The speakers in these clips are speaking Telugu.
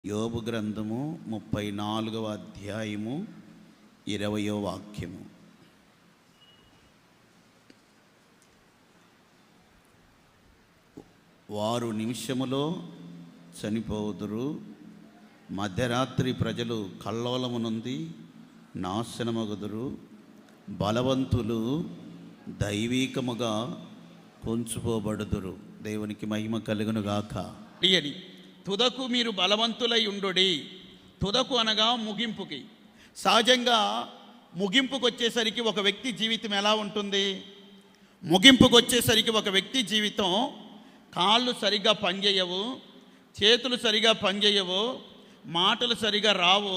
యోబు గ్రంథము 34వ అధ్యాయము 20వ వాక్యము. వారు నిమిషములో చనిపోదురు, మధ్యరాత్రి ప్రజలు కల్లోలమునుంది నాశనమగుదురు, బలవంతులు దైవీకముగా కొంచుపోబడుదురు. దేవునికి మహిమ కలుగునుగాక. తుదకు మీరు బలవంతులై ఉండుడి. తుదకు అనగా ముగింపుకి. సహజంగా ముగింపుకు వచ్చేసరికి ఒక వ్యక్తి జీవితం ఎలా ఉంటుంది? ముగింపుకు వచ్చేసరికి ఒక వ్యక్తి జీవితం కాళ్ళు సరిగా పనిచేయవు, చేతులు సరిగా పనిచేయవు, మాటలు సరిగా రావు,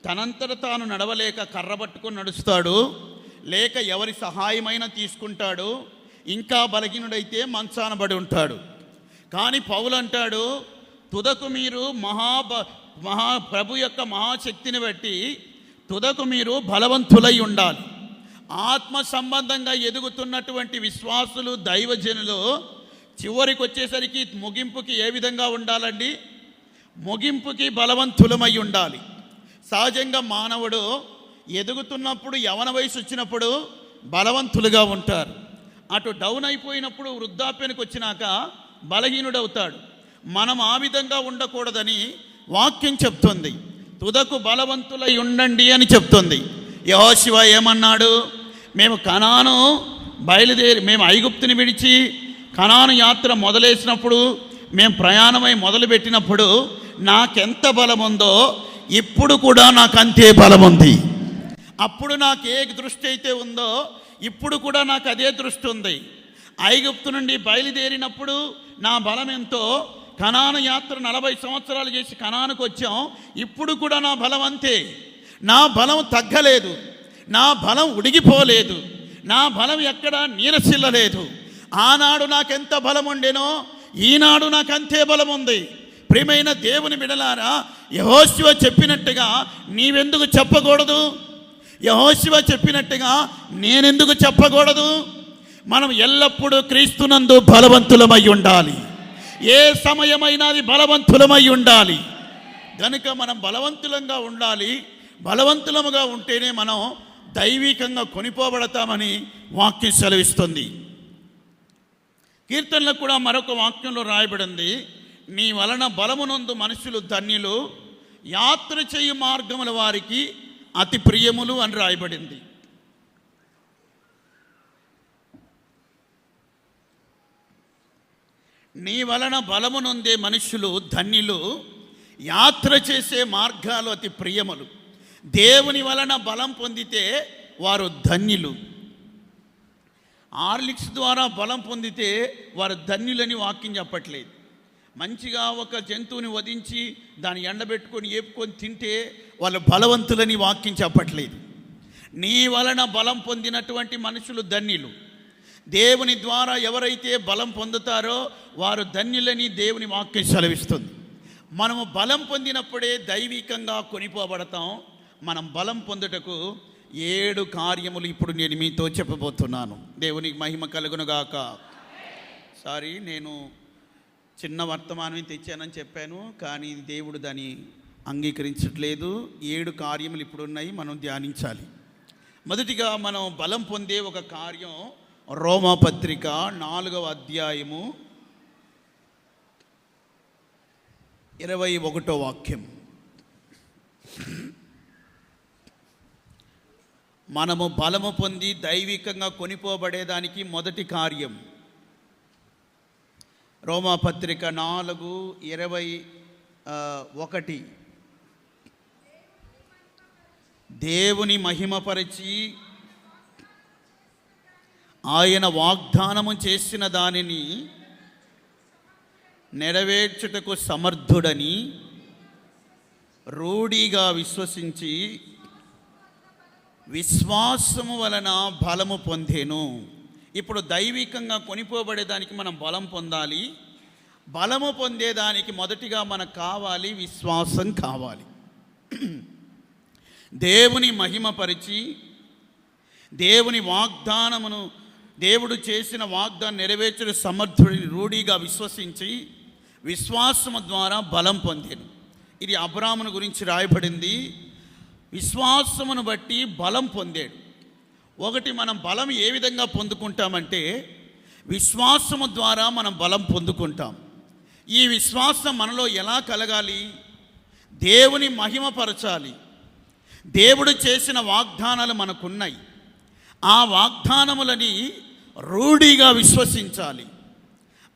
తనంతట తాను నడవలేక కర్ర పట్టుకొని నడుస్తాడు, లేక ఎవరి సహాయమైనా తీసుకుంటాడు, ఇంకా బలహీనుడైతే మంచాన పడి ఉంటాడు. కానీ పౌలు అంటాడు, తుదకు మీరు ప్రభు యొక్క మహాశక్తిని బట్టి తుదకు మీరు బలవంతులై ఉండాలి. ఆత్మ సంబంధంగా ఎదుగుతున్నటువంటి విశ్వాసులు, దైవజనులు చివరికి వచ్చేసరికి ముగింపుకి ఏ విధంగా ఉండాలండి? ముగింపుకి బలవంతులమై ఉండాలి. సహజంగా మానవుడు ఎదుగుతున్నప్పుడు, యవన వయసు వచ్చినప్పుడు బలవంతులుగా ఉంటారు. అటు డౌన్ అయిపోయినప్పుడు వృద్ధాప్యానికి వచ్చినాక బలహీనుడవుతాడు. మనం ఆ విధంగా ఉండకూడదని వాక్యం చెప్తుంది. తుదకు బలవంతులై ఉండండి అని చెప్తుంది. యెహోషువ ఏమన్నాడు? మేము ఐగుప్తుని విడిచి కనాను యాత్ర మొదలేసినప్పుడు, మేము ప్రయాణమై మొదలుపెట్టినప్పుడు నాకెంత బలం ఉందో ఇప్పుడు కూడా నాకు అంతే బలం ఉంది. అప్పుడు నాకు ఏ దృష్టి అయితే ఉందో ఇప్పుడు కూడా నాకు అదే దృష్టి ఉంది. ఐగుప్తు నుండి బయలుదేరినప్పుడు నా బలం ఎంతో, కనాను యాత్ర 40 సంవత్సరాలు చేసి కనానుకు వచ్చాం, ఇప్పుడు కూడా నా బలం అంతే. నా బలం తగ్గలేదు, నా బలం ఉడిగిపోలేదు, నా బలం ఎక్కడా నీరసిల్లలేదు. ఆనాడు నాకెంత బలం ఉండేనో ఈనాడు నాకు అంతే బలం ఉంది. ప్రియమైన దేవుని బిడ్డలారా, యెహోషువ చెప్పినట్టుగా నీవెందుకు చెప్పకూడదు? యెహోషువ చెప్పినట్టుగా నేనెందుకు చెప్పకూడదు? మనం ఎల్లప్పుడూ క్రీస్తునందు బలవంతులమై ఉండాలి. ఏ సమయమైనా అది బలవంతులమై ఉండాలి. కనుక మనం బలవంతులంగా ఉండాలి. బలవంతులముగా ఉంటేనే మనం దైవికంగా కొనిపోబడతామని వాక్యం సెలవిస్తుంది. కీర్తనలో కూడా మరొక వాక్యంలో రాయబడింది, నీ వలన బలమునందు మనుషులు ధన్యులు, యాత్ర చేయు మార్గముల వారికి అతి ప్రియములు అని రాయబడింది. నీ వలన బలమునొందే మనుషులు ధన్యులు, యాత్ర చేసే మార్గాలు అతి ప్రియములు. దేవుని వలన బలం పొందితే వారు ధన్యులు. ఆర్లిక్స్ ద్వారా బలం పొందితే వారు ధన్యులని వాక్యం చెప్పట్లేదు. మంచిగా ఒక జంతువుని వధించి దాన్ని ఎండబెట్టుకొని ఏపుకొని తింటే వాళ్ళు బలవంతులని వాక్యం చెప్పట్లేదు. నీ వలన బలం పొందినటువంటి మనుషులు ధన్యులు. దేవుని ద్వారా ఎవరైతే బలం పొందుతారో వారు ధన్యులని దేవుని వాక్యం సెలవిస్తుంది. మనము బలం పొందినప్పుడే దైవికంగా కొనిపోబడతాం. మనం బలం పొందుటకు 7 కార్యములు ఇప్పుడు నేను మీతో చెప్పబోతున్నాను. దేవునికి మహిమ కలుగునుగాక. నేను చిన్న వర్తమానం తెచ్చానని చెప్పాను, కానీ దేవుడు దాన్ని అంగీకరించట్లేదు. 7 కార్యములు ఇప్పుడు ఉన్నాయి, మనం ధ్యానించాలి. మొదటిగా మనం బలం పొందే ఒక కార్యం రోమాపత్రిక 4వ అధ్యాయము 21వ వాక్యం. మనము బలము పొంది దైవికంగా కొనిపోబడేదానికి మొదటి కార్యం రోమాపత్రిక 4:21 దేవుని మహిమపరిచి ఆయన వాగ్దానము చేసిన దానిని నెరవేర్చుటకు సమర్థుడని రూఢిగా విశ్వసించి విశ్వాసము వలన బలము పొందేను. ఇప్పుడు దైవికంగా కొనిపోబడేదానికి మనం బలం పొందాలి. బలము పొందేదానికి మొదటిగా మనకు కావాలి విశ్వాసం కావాలి. దేవుని మహిమపరిచి దేవుని వాగ్దానమును, దేవుడు చేసిన వాగ్దానం నెరవేర్చిన సమర్థుడిని రూఢిగా విశ్వసించి విశ్వాసము ద్వారా బలం పొందాను. ఇది అబ్రాహామును గురించి రాయబడింది. విశ్వాసమును బట్టి బలం పొందాడు. ఒకటి, మనం బలం ఏ విధంగా పొందుకుంటామంటే విశ్వాసము ద్వారా మనం బలం పొందుకుంటాం. ఈ విశ్వాసం మనలో ఎలా కలగాలి? దేవుని మహిమపరచాలి. దేవుడు చేసిన వాగ్దానాలు మనకున్నాయి. ఆ వాగ్దానములని రూఢిగా విశ్వసించాలి.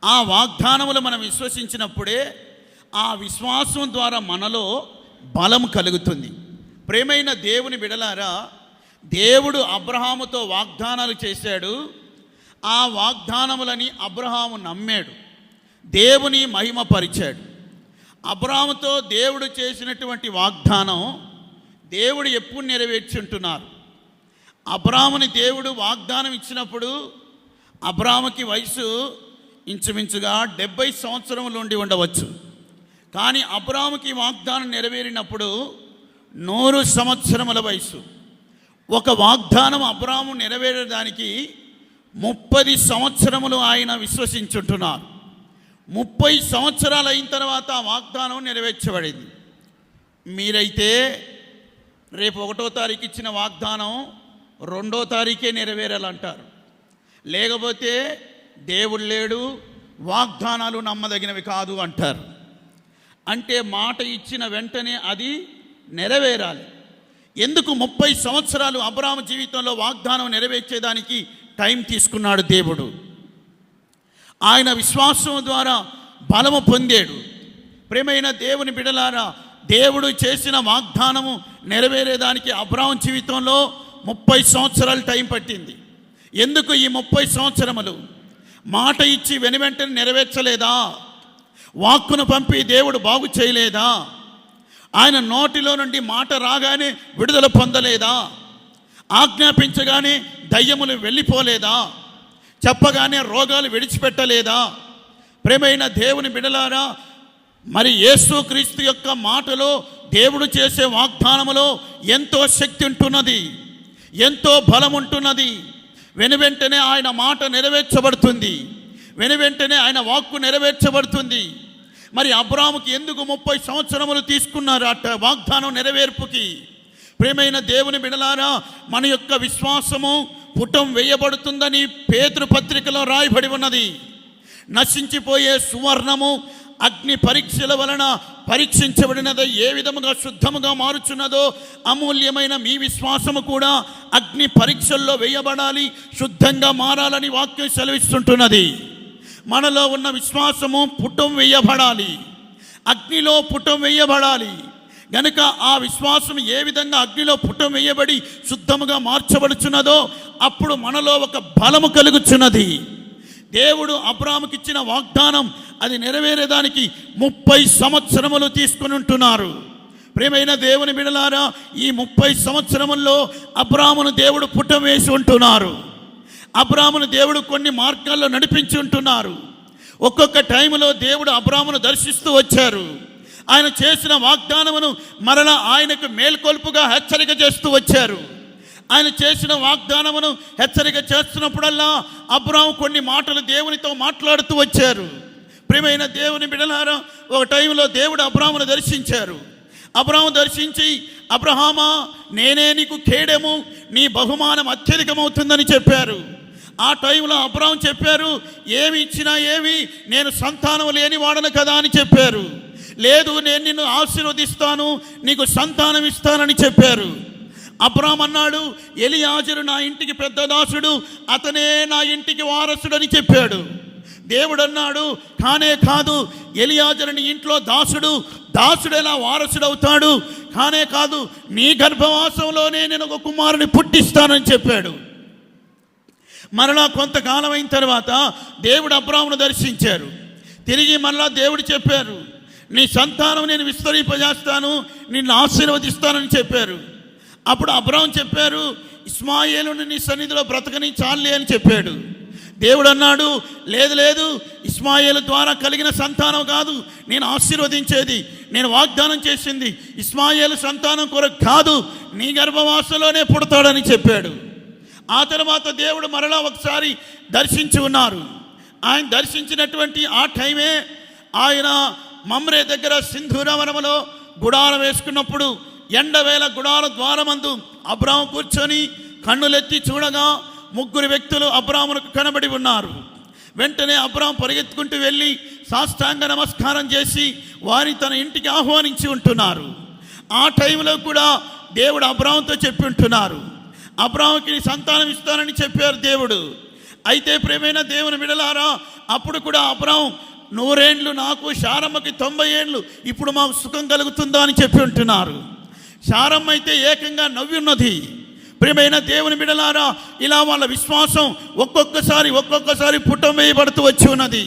ఆ వాగ్దానములు మనం విశ్వసించినప్పుడే ఆ విశ్వాసం ద్వారా మనలో బలం కలుగుతుంది. ప్రేమైన దేవుని బిడలారా, దేవుడు అబ్రహాముతో వాగ్దానాలు చేశాడు. ఆ వాగ్దానములని అబ్రహాము నమ్మాడు, దేవుని మహిమపరిచాడు. అబ్రహాముతో దేవుడు చేసినటువంటి వాగ్దానం దేవుడు ఎప్పుడు నెరవేర్చుంటున్నారు. అబ్రహాముని దేవుడు వాగ్దానం ఇచ్చినప్పుడు అబ్రహాముకి వయసు ఇంచుమించుగా 70 సంవత్సరములు ఉండి ఉండవచ్చు. కానీ అబ్రహాముకి వాగ్దానం నెరవేరినప్పుడు 100 సంవత్సరముల వయసు. ఒక వాగ్దానం అబ్రహాము నెరవేరడానికి 30 సంవత్సరములు ఆయన విశ్వసించుంటున్నారు. 30 సంవత్సరాలు అయిన తర్వాత ఆ వాగ్దానం నెరవేర్చబడింది. మీరైతే రేపు 1వ తారీఖు ఇచ్చిన వాగ్దానం 2వ తారీఖే నెరవేరాలంటారు. లేకపోతే దేవుడు లేడు, వాగ్దానాలు నమ్మదగినవి కాదు అంటారు. అంటే మాట ఇచ్చిన వెంటనే అది నెరవేరాలి. ఎందుకు 30 సంవత్సరాలు అబ్రహాము జీవితంలో వాగ్దానం నెరవేర్చేదానికి టైం తీసుకున్నాడు దేవుడు? ఆయన విశ్వాసం ద్వారా బలము పొందాడు. ప్రేమైన దేవుని బిడలారా, దేవుడు చేసిన వాగ్దానము నెరవేరేదానికి అబ్రహాము జీవితంలో 30 సంవత్సరాలు టైం పట్టింది. ఎందుకు ఈ 30 సంవత్సరములు? మాట ఇచ్చి వెనువెంటనే నెరవేర్చలేదా? వాక్కును పంపి దేవుడు బాగు చేయలేదా? ఆయన నోటిలో నుండి మాట రాగానే విడుదల పొందలేదా? ఆజ్ఞాపించగానే దయ్యములు వెళ్ళిపోలేదా? చెప్పగానే రోగాలు విడిచిపెట్టలేదా? ప్రేమైన దేవుని బిడలారా, మరి యేసుక్రీస్తు యొక్క మాటలో దేవుడు చేసే వాగ్దానములో ఎంతో శక్తి ఉంటున్నది, ఎంతో బలం ఉంటున్నది. వెనువెంటనే ఆయన మాట నెరవేర్చబడుతుంది, వెనువెంటనే ఆయన వాక్కు నెరవేర్చబడుతుంది. మరి అబ్రాహాముకి ఎందుకు 30 సంవత్సరములు తీసుకున్నారు అట్ట వాగ్దానం నెరవేర్పుకి? ప్రేమైన దేవుని బిడలారా, మన యొక్క విశ్వాసము పుటం వేయబడుతుందని పేతురు పత్రికలో రాయబడి ఉన్నది. నశించిపోయే సువర్ణము అగ్ని పరీక్షల వలన పరీక్షించబడినదో ఏ విధముగా శుద్ధముగా మారుచున్నదో, అమూల్యమైన మీ విశ్వాసము కూడా అగ్ని పరీక్షల్లో వేయబడాలి, శుద్ధంగా మారాలని వాక్యం సెలవిస్తుంటున్నది. మనలో ఉన్న విశ్వాసము పుటం వేయబడాలి, అగ్నిలో పుటం వేయబడాలి. గనుక ఆ విశ్వాసం ఏ విధంగా అగ్నిలో పుటం వేయబడి శుద్ధముగా మార్చబడుచున్నదో అప్పుడు మనలో ఒక బలము కలుగుచున్నది. దేవుడు అబ్రాహాముకి ఇచ్చిన వాగ్దానం అది నెరవేరేదానికి 30 సంవత్సరములు తీసుకుని ఉంటున్నారు. ప్రియమైన దేవుని బిడలారా, ఈ 30 సంవత్సరముల్లో అబ్రాహామును దేవుడు పుటం వేసి ఉంటున్నారు. అబ్రాహామును దేవుడు కొన్ని మార్గాల్లో నడిపించి ఉంటున్నారు. ఒక్కొక్క టైంలో దేవుడు అబ్రాహామును దర్శిస్తూ వచ్చారు. ఆయన చేసిన వాగ్దానమును మరలా ఆయనకు మేల్కొల్పుగా హెచ్చరిక చేస్తూ వచ్చారు. ఆయన చేసిన వాగ్దానమును హెచ్చరిక చేస్తున్నప్పుడల్లా అబ్రాహాము కొన్ని మాటలు దేవునితో మాట్లాడుతూ వచ్చారు. ప్రియమైన దేవుని బిడలారా, ఒక టైంలో దేవుడు అబ్రాహామును దర్శించారు. అబ్రాహాము దర్శించి, అబ్రహామా, నేనే నీకు కేడెము, నీ బహుమానం అత్యధికమవుతుందని చెప్పారు. ఆ టైంలో అబ్రాహాము చెప్పారు, ఏమి ఇచ్చినా ఏమి, నేను సంతానం లేని వాడను కదా అని చెప్పారు. లేదు, నేను నిన్ను ఆశీర్వదిస్తాను, నీకు సంతానం ఇస్తానని చెప్పారు. అబ్రాహాము అన్నాడు, ఎలియాజరు నా ఇంటికి పెద్ద దాసుడు, అతనే నా ఇంటికి వారసుడు అని చెప్పాడు. దేవుడు అన్నాడు, కానే కాదు, ఎలియాజరుని ఇంట్లో దాసుడు, దాసుడు ఎలా వారసుడవుతాడు? కానే కాదు, నీ గర్భవాసంలోనే నేను ఒక కుమారుని పుట్టిస్తానని చెప్పాడు. మరలా కొంతకాలం అయిన తర్వాత దేవుడు అబ్రాహామును దర్శించారు. తిరిగి మరలా దేవుడు చెప్పారు, నీ సంతానం నేను విస్తరింపజేస్తాను, నిన్ను ఆశీర్వదిస్తానని చెప్పారు. అప్పుడు అబ్రాహాము చెప్పారు, ఇస్మాయేలుని నీ సన్నిధిలో బ్రతకని చాలే అని చెప్పాడు. దేవుడు అన్నాడు, లేదు లేదు, ఇస్మాయేలు ద్వారా కలిగిన సంతానం కాదు నేను ఆశీర్వదించేది, నేను వాగ్దానం చేసింది ఇస్మాయేలు సంతానం కొరకు కాదు, నీ గర్భవాసంలోనే పుడతాడని చెప్పాడు. ఆ తర్వాత దేవుడు మరలా ఒకసారి దర్శించి ఉన్నారు. ఆయన దర్శించినటువంటి ఆ టైమే ఆయన మమ్రే దగ్గర సింధూర వనములో గుడారం వేసుకున్నప్పుడు ఎండవేళ గుడార ద్వారమందు అబ్రాము కూర్చొని కన్నులెత్తి చూడగా 3 వ్యక్తులు అబ్రామునకు కనబడి ఉన్నారు. వెంటనే అబ్రాము పరిగెత్తుకుంటూ వెళ్ళి సాష్టాంగ నమస్కారం చేసి వారిని తన ఇంటికి ఆహ్వానించి ఉంటున్నారు. ఆ టైంలో కూడా దేవుడు అబ్రాముతో చెప్పి ఉంటున్నారు. అబ్రాముకి సంతానం ఇస్తానని చెప్పారు దేవుడు. అయితే ప్రియమైన దేవుని బిడ్డలారా, అప్పుడు కూడా అబ్రాము 100 ఏండ్లు నాకు, శారమ్మకి 90 ఏండ్లు, ఇప్పుడు మాకు సుఖం కలుగుతుందా అని చెప్పి ఉంటున్నారు. శారమ్మ అయితే ఏకంగా నవ్వి ఉన్నది. ప్రియమైన దేవుని బిడ్డలారా, ఇలా వాళ్ళ విశ్వాసం ఒక్కొక్కసారి పుట్టం వేయబడుతూ వచ్చి ఉన్నది.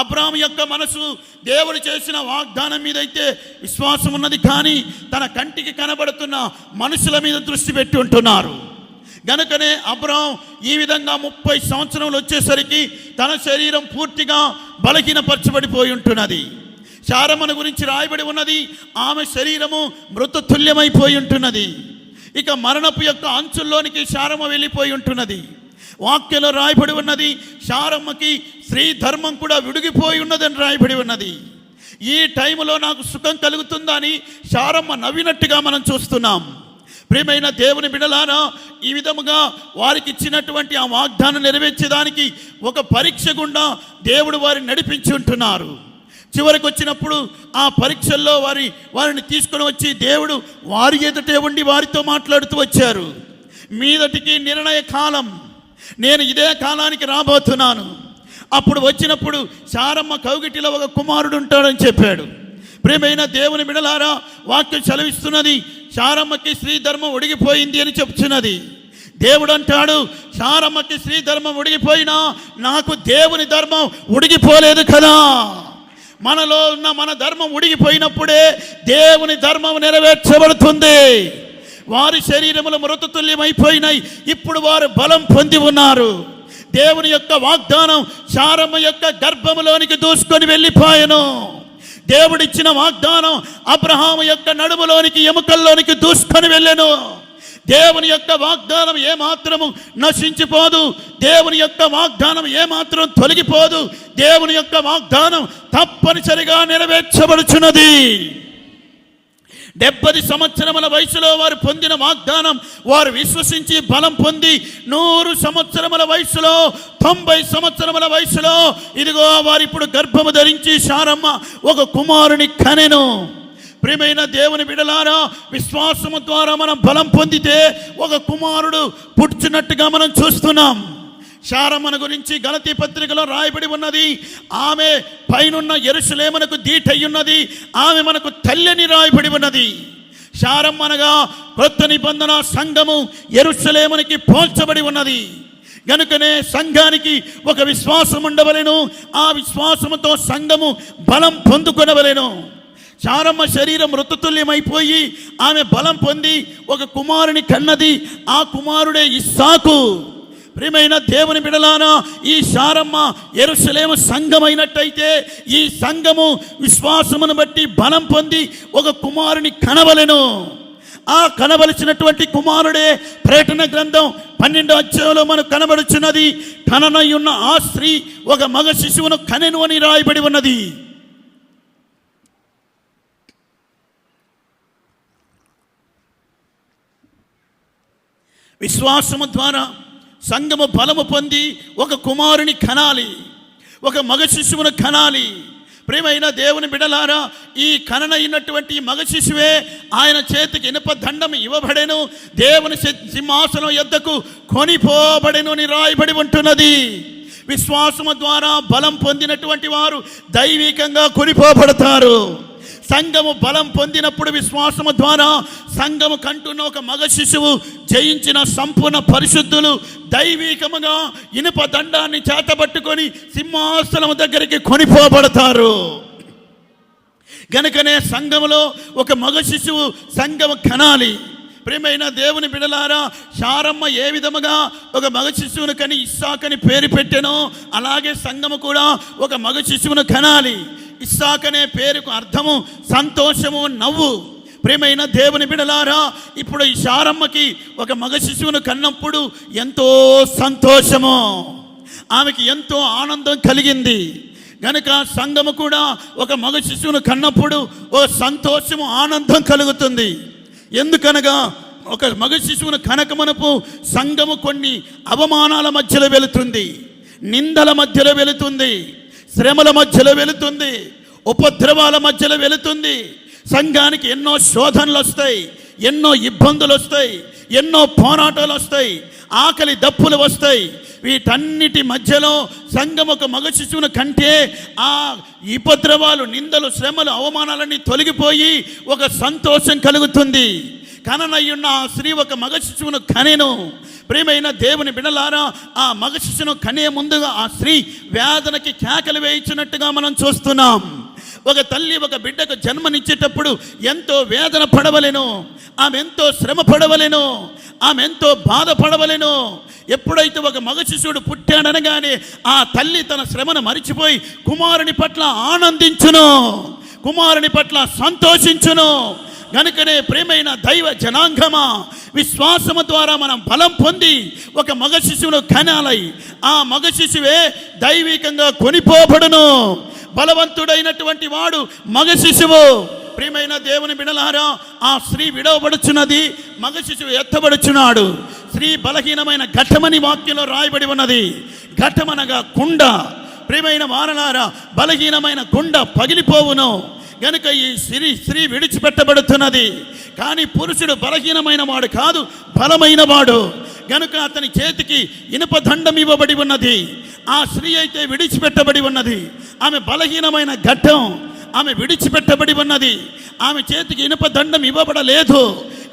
అబ్రాము యొక్క మనసు దేవుడు చేసిన వాగ్దానం మీద అయితే విశ్వాసం ఉన్నది, కానీ తన కంటికి కనబడుతున్న మనుషుల మీద దృష్టి పెట్టి ఉంటున్నారు. గనుకనే అబ్రాము ఈ విధంగా 30 సంవత్సరములు వచ్చేసరికి తన శరీరం పూర్తిగా బలహీనపరచబడిపోయి ఉంటున్నది. శారమ్మను గురించి రాయబడి ఉన్నది, ఆమె శరీరము మృతతుల్యమైపోయి ఉంటున్నది. ఇక మరణపు యొక్క అంచుల్లోనికి శారమ్మ వెళ్ళిపోయి ఉంటున్నది. వాక్యంలో రాయబడి ఉన్నది, శారమ్మకి స్త్రీ ధర్మం కూడా విడిగిపోయి ఉన్నదని రాయబడి ఉన్నది. ఈ టైంలో నాకు సుఖం కలుగుతుందని శారమ్మ నవ్వినట్టుగా మనం చూస్తున్నాం. ప్రియమైన దేవుని బిడ్డలారా, ఈ విధముగా వారికి ఇచ్చినటువంటి ఆ వాగ్దానం నెరవేర్చేదానికి ఒక పరీక్ష గుండా దేవుడు వారిని నడిపించి ఉంటున్నారు. చివరికి వచ్చినప్పుడు ఆ పరీక్షల్లో వారిని తీసుకొని వచ్చి దేవుడు వారి ఎదుటే ఉండి వారితో మాట్లాడుతూ వచ్చారు. మీదటికి నిర్ణయ కాలం, నేను ఇదే కాలానికి రాబోతున్నాను. అప్పుడు వచ్చినప్పుడు శారమ్మ కౌగిటిలో ఒక కుమారుడు ఉంటాడని చెప్పాడు. ప్రియమైన దేవుని బిడ్డలారా, వాక్యం సెలవిస్తున్నది, శారమ్మకి స్త్రీ ధర్మం ఉడిగిపోయింది అని చెప్తున్నది. దేవుడు అంటాడు, శారమ్మకి స్త్రీ ధర్మం ఉడిగిపోయినా నాకు దేవుని ధర్మం ఉడిగిపోలేదు కదా. మనలో ఉన్న మన ధర్మం ఉడిగిపోయినప్పుడే దేవుని ధర్మం నెరవేర్చబడుతుంది. వారి శరీరములు మృతతుల్యమైపోయినాయి, ఇప్పుడు వారు బలం పొంది ఉన్నారు. దేవుని యొక్క వాగ్దానం శారమ్మ యొక్క గర్భములోనికి దూసుకొని వెళ్ళిపోయెను. దేవుడిచ్చిన వాగ్దానం అబ్రహాము యొక్క నడుములోనికి, ఎముకల్లోనికి దూసుకొని వెళ్ళెను. దేవుని యొక్క వాగ్దానం ఏమాత్రము నశించిపోదు. దేవుని యొక్క వాగ్దానం ఏమాత్రం తొలగిపోదు. దేవుని యొక్క వాగ్దానం తప్పనిసరిగా నెరవేర్చబడుచున్నది. 70 సంవత్సరముల వయసులో వారు పొందిన వాగ్దానం వారు విశ్వసించి బలం పొంది 100 సంవత్సరముల వయసులో, 90 సంవత్సరముల వయసులో ఇదిగో వారు ఇప్పుడు గర్భము ధరించి శారమ్మ ఒక కుమారుని కనెను. ప్రియమైన దేవుని బిడ్డలారా, విశ్వాసము ద్వారా మనం బలం పొందితే ఒక కుమారుడు పుట్టుచున్నట్టుగా మనం చూస్తున్నాం. శారమ్మను గురించి గలతీ పత్రికలో రాయబడి ఉన్నది, ఆమె పైనున్న యెరూషలేమునకు దీటయ్యున్నది, ఆమె మనకు తల్లిని రాయబడి ఉన్నది. శారమ్మ అనగా కొత్త నిబంధన సంఘము యెరూషలేమునికి పోల్చబడి ఉన్నది. గనుకనే సంఘానికి ఒక విశ్వాసం ఉండవలెను. ఆ విశ్వాసముతో సంఘము బలం పొందుకొనవలెను. శారమ్మ శరీరం మృతతుల్యమైపోయి ఆమె బలం పొంది ఒక కుమారుని కన్నది. ఆ కుమారుడే ఇస్సాకు. ప్రియమైన దేవుని బిడ్డలారా, ఈ శారమ్మ యెరూషలేము సంఘమైనట్టయితే ఈ సంఘము విశ్వాసమును బట్టి బలం పొంది ఒక కుమారుని కనవలెను. ఆ కనవలసినటువంటి కుమారుడే ప్రకటన గ్రంథం 12వ అధ్యాయంలో మనకు కనబడుచున్నది. కననయున్న ఆ స్త్రీ ఒక మగ శిశువును కనెను అని రాయబడి ఉన్నది. విశ్వాసము ద్వారా సంఘము బలము పొంది ఒక కుమారుని కనాలి, ఒక మగ శిశువును కనాలి. ప్రియమైన దేవుని బిడ్డలారా, ఈ కననైనటువంటి మగ శిశువే ఆయన చేతికి ఇనుప దండం ఇవ్వబడెను, దేవుని సింహాసనం యొద్దకు కొనిపోబడెను అని రాయబడి ఉంటున్నది. విశ్వాసము ద్వారా బలం పొందినటువంటి వారు దైవికంగా కొనిపోబడతారు. సంఘము బలం పొందినప్పుడు విశ్వాసము ద్వారా సంఘము కంటున్న ఒక మగ శిశువు జయించిన సంపూర్ణ పరిశుద్ధులు దైవికముగా ఇనుప దండాన్ని చేతబట్టుకొని సింహాసనము దగ్గరికి కొనిపోబడతారు. గనుకనే సంఘములో ఒక మగ శిశువు సంఘము కనాలి. ప్రియమైన దేవుని బిడ్డలారా, శారమ్మ ఏ విధముగా ఒక మగ శిశువును కని ఇస్సాకని పేరు పెట్టెనో అలాగే సంఘము కూడా ఒక మగ శిశువును కనాలి. ఇస్సాకనే పేరుకు అర్థము సంతోషము, నవ్వు. ప్రియమైన దేవుని బిడ్డలారా, ఇప్పుడు ఈ శారమ్మకి ఒక మగ శిశువును కన్నప్పుడు ఎంతో సంతోషము, ఆమెకి ఎంతో ఆనందం కలిగింది. గనుక సంఘము కూడా ఒక మగ శిశువును కన్నప్పుడు ఓ సంతోషము, ఆనందం కలుగుతుంది. ఎందుకనగా ఒక మగ శిశువును కనకమనపు సంఘము కొన్ని అవమానాల మధ్యలో వెళుతుంది, నిందల మధ్యలో వెళుతుంది, శ్రమల మధ్యలో వెళుతుంది, ఉపద్రవాల మధ్యలో వెళుతుంది. సంఘానికి ఎన్నో శోధనలు వస్తాయి, ఎన్నో ఇబ్బందులు వస్తాయి, ఎన్నో పోరాటాలు వస్తాయి, ఆకలి దప్పులు వస్తాయి. వీటన్నిటి మధ్యలో సంఘం ఒక మగ శిశువును కంటే ఆ ఉపద్రవాలు, నిందలు, శ్రమలు, అవమానాలన్నీ తొలగిపోయి ఒక సంతోషం కలుగుతుంది. కననయ్యున్న ఆ స్త్రీ ఒక మగ శిశువును కనెను. ప్రియమైన దేవుని బిడ్డలారా, ఆ మగ శిశువును కనే ముందుగా ఆ స్త్రీ వేదనకి కేకలు వేయించినట్టుగా మనం చూస్తున్నాం. ఒక తల్లి ఒక బిడ్డకు జన్మనిచ్చేటప్పుడు ఎంతో వేదన పడవలెను, ఆమె ఎంతో శ్రమ పడవలెను, ఆమె ఎంతో బాధపడవలెను. ఎప్పుడైతే ఒక మగ శిశువుడు పుట్టాడనగానే ఆ తల్లి తన శ్రమను మరిచిపోయి కుమారుని పట్ల ఆనందించును, కుమారుని పట్ల సంతోషించును. కనుకనే ప్రేమైన దైవ జనాంగమా, విశ్వాసము ద్వారా మనం బలం పొంది ఒక మగ శిశువును కనాలి. ఆ మగ శిశువే దైవికంగా కొనిపోబడును. బలవంతుడైనటువంటి వాడు మగ శిశువు. ప్రియమైన దేవుని బిడలారా, ఆ స్త్రీ విడవబడుచున్నది, మగ శిశువు ఎత్తబడుచున్నాడు. స్త్రీ బలహీనమైన ఘట్టమని వాక్యంలో రాయబడి ఉన్నది. ఘట్టమనగా కుండ. ప్రియమైన వారలారా, బలహీనమైన కుండ పగిలిపోవును. గనుక ఈ స్త్రీ విడిచిపెట్టబడుతున్నది. కానీ పురుషుడు బలహీనమైన వాడు కాదు, బలమైన వాడు. గనుక అతని చేతికి ఇనుప దండం ఇవ్వబడి ఉన్నది. ఆ స్త్రీ అయితే విడిచిపెట్టబడి ఉన్నది. ఆమె బలహీనమైన ఘట్టం, ఆమె విడిచిపెట్టబడి ఉన్నది. ఆమె చేతికి ఇనుప దండం ఇవ్వబడలేదు.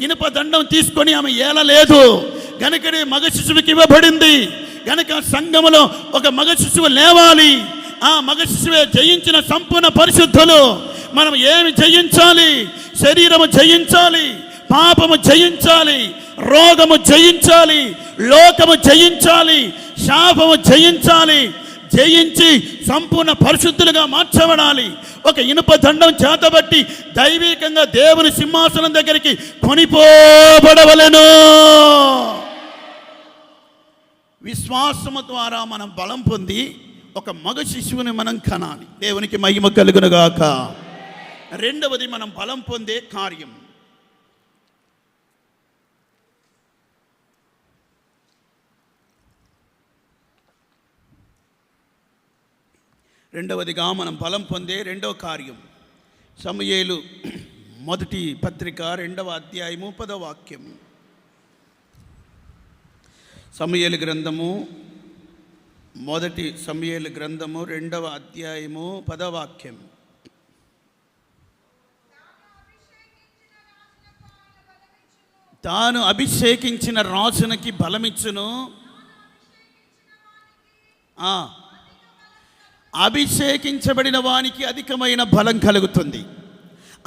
ఇనుప దండం తీసుకొని ఆమె ఏలలేదు. గనుకనే మగ శిశువుకి ఇవ్వబడింది. గనుక సంఘములో ఒక మగ శిశువు లేవాలి. ఆ మగ శిశువే జయించిన సంపూర్ణ పరిశుద్ధులు. మనం ఏమి జయించాలి? శరీరము జయించాలి, పాపము జయించాలి, రోగము జయించాలి, లోకము జయించాలి, శాపము జయించాలి. జయించి సంపూర్ణ పరిశుద్ధులుగా మార్చబడాలి. ఒక ఇనుప దండం చేతబట్టి దైవికంగా దేవుని సింహాసనం దగ్గరికి కొనిపోబడవలెను. విశ్వాసము ద్వారా మనం బలం పొంది ఒక మగ శిశువుని మనం కనాలి. దేవునికి మహిమ కలుగునుగాక. రెండవది, మనం బలం పొందే కార్యం. రెండవదిగా మనం బలం పొందే రెండవ కార్యం, సమూయేలు మొదటి పత్రిక 2వ అధ్యాయము 10వ వాక్యం. సమూయేలు గ్రంథము, మొదటి సమూయేలు గ్రంథము 2వ అధ్యాయము 10వ వాక్యం. తాను అభిషేకించిన రాజునకి బలమిచ్చును. అభిషేకించబడిన వానికి అధికమైన బలం కలుగుతుంది.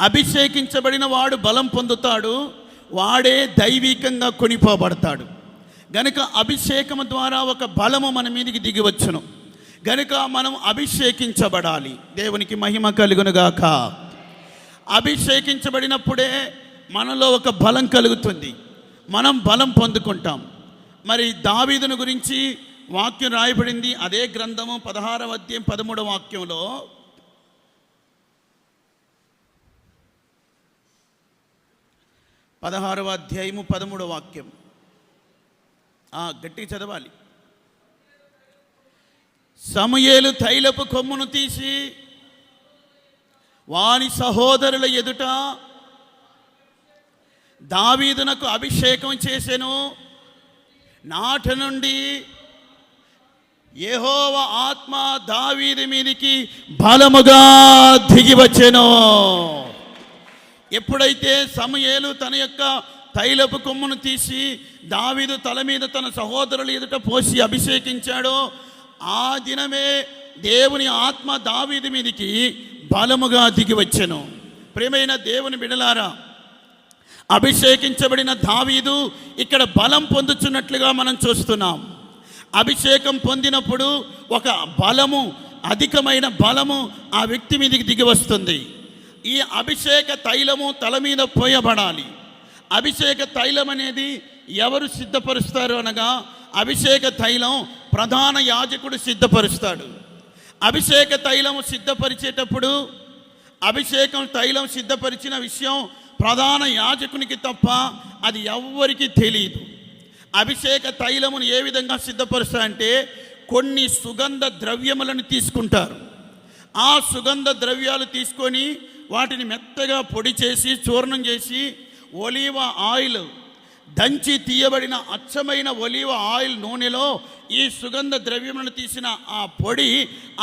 అభిషేకించబడిన వాడు బలం పొందుతాడు, వాడే దైవికంగా కొనిపోబడతాడు. గనుక అభిషేకము ద్వారా ఒక బలము మన మీదకి దిగివచ్చును. గనుక మనం అభిషేకించబడాలి. దేవునికి మహిమ కలుగునుగాక. అభిషేకించబడినప్పుడే మనలో ఒక బలం కలుగుతుంది, మనం బలం పొందుకుంటాం. మరి దావీదును గురించి వాక్యం రాయబడింది అదే గ్రంథము 16వ అధ్యాయం 13వ వాక్యంలో. పదహారవ అధ్యాయము 13వ వాక్యం గట్టిగా చదవాలి. సమూయేలు తైలపు కొమ్మును తీసి వాని సహోదరుల ఎదుట దావీదునకు అభిషేకం చేసెను. నాటి నుండి యెహోవా ఆత్మ దావీదు మీదికి బలముగా దిగివచ్చెను. ఎప్పుడైతే సమూయేలు తన యొక్క తైలపు కొమ్మును తీసి దావీదు తల మీద తన సహోదరుల ఎదుట పోసి అభిషేకించాడో ఆ దినమే దేవుని ఆత్మ దావీదు మీదికి బలముగా దిగివచ్చెను. ప్రియమైన దేవుని బిడ్డలారా, అభిషేకించబడిన దావీదు ఇక్కడ బలం పొందుతున్నట్లుగా మనం చూస్తున్నాం. అభిషేకం పొందినప్పుడు ఒక బలము, అధికమైన బలము ఆ వ్యక్తి మీదకి దిగి వస్తుంది. ఈ అభిషేక తైలము తల మీద పోయబడాలి. అభిషేక తైలం అనేది ఎవరు సిద్ధపరుస్తారు అనగా, అభిషేక తైలం ప్రధాన యాజకుడు సిద్ధపరుస్తాడు. అభిషేక తైలము సిద్ధపరిచేటప్పుడు అభిషేకం తైలం సిద్ధపరిచిన విషయం ప్రధాన యాజకునికి తప్ప అది ఎవ్వరికీ తెలియదు. అభిషేక తైలమును ఏ విధంగా సిద్ధపరుస్తారంటే కొన్ని సుగంధ ద్రవ్యములను తీసుకుంటారు. ఆ సుగంధ ద్రవ్యాలు తీసుకొని వాటిని మెత్తగా పొడి చేసి చూర్ణం చేసి ఒలీవ ఆయిల్, దంచి తీయబడిన అచ్చమైన ఒలీవ ఆయిల్ నూనెలో ఈ సుగంధ ద్రవ్యములను తీసిన ఆ పొడి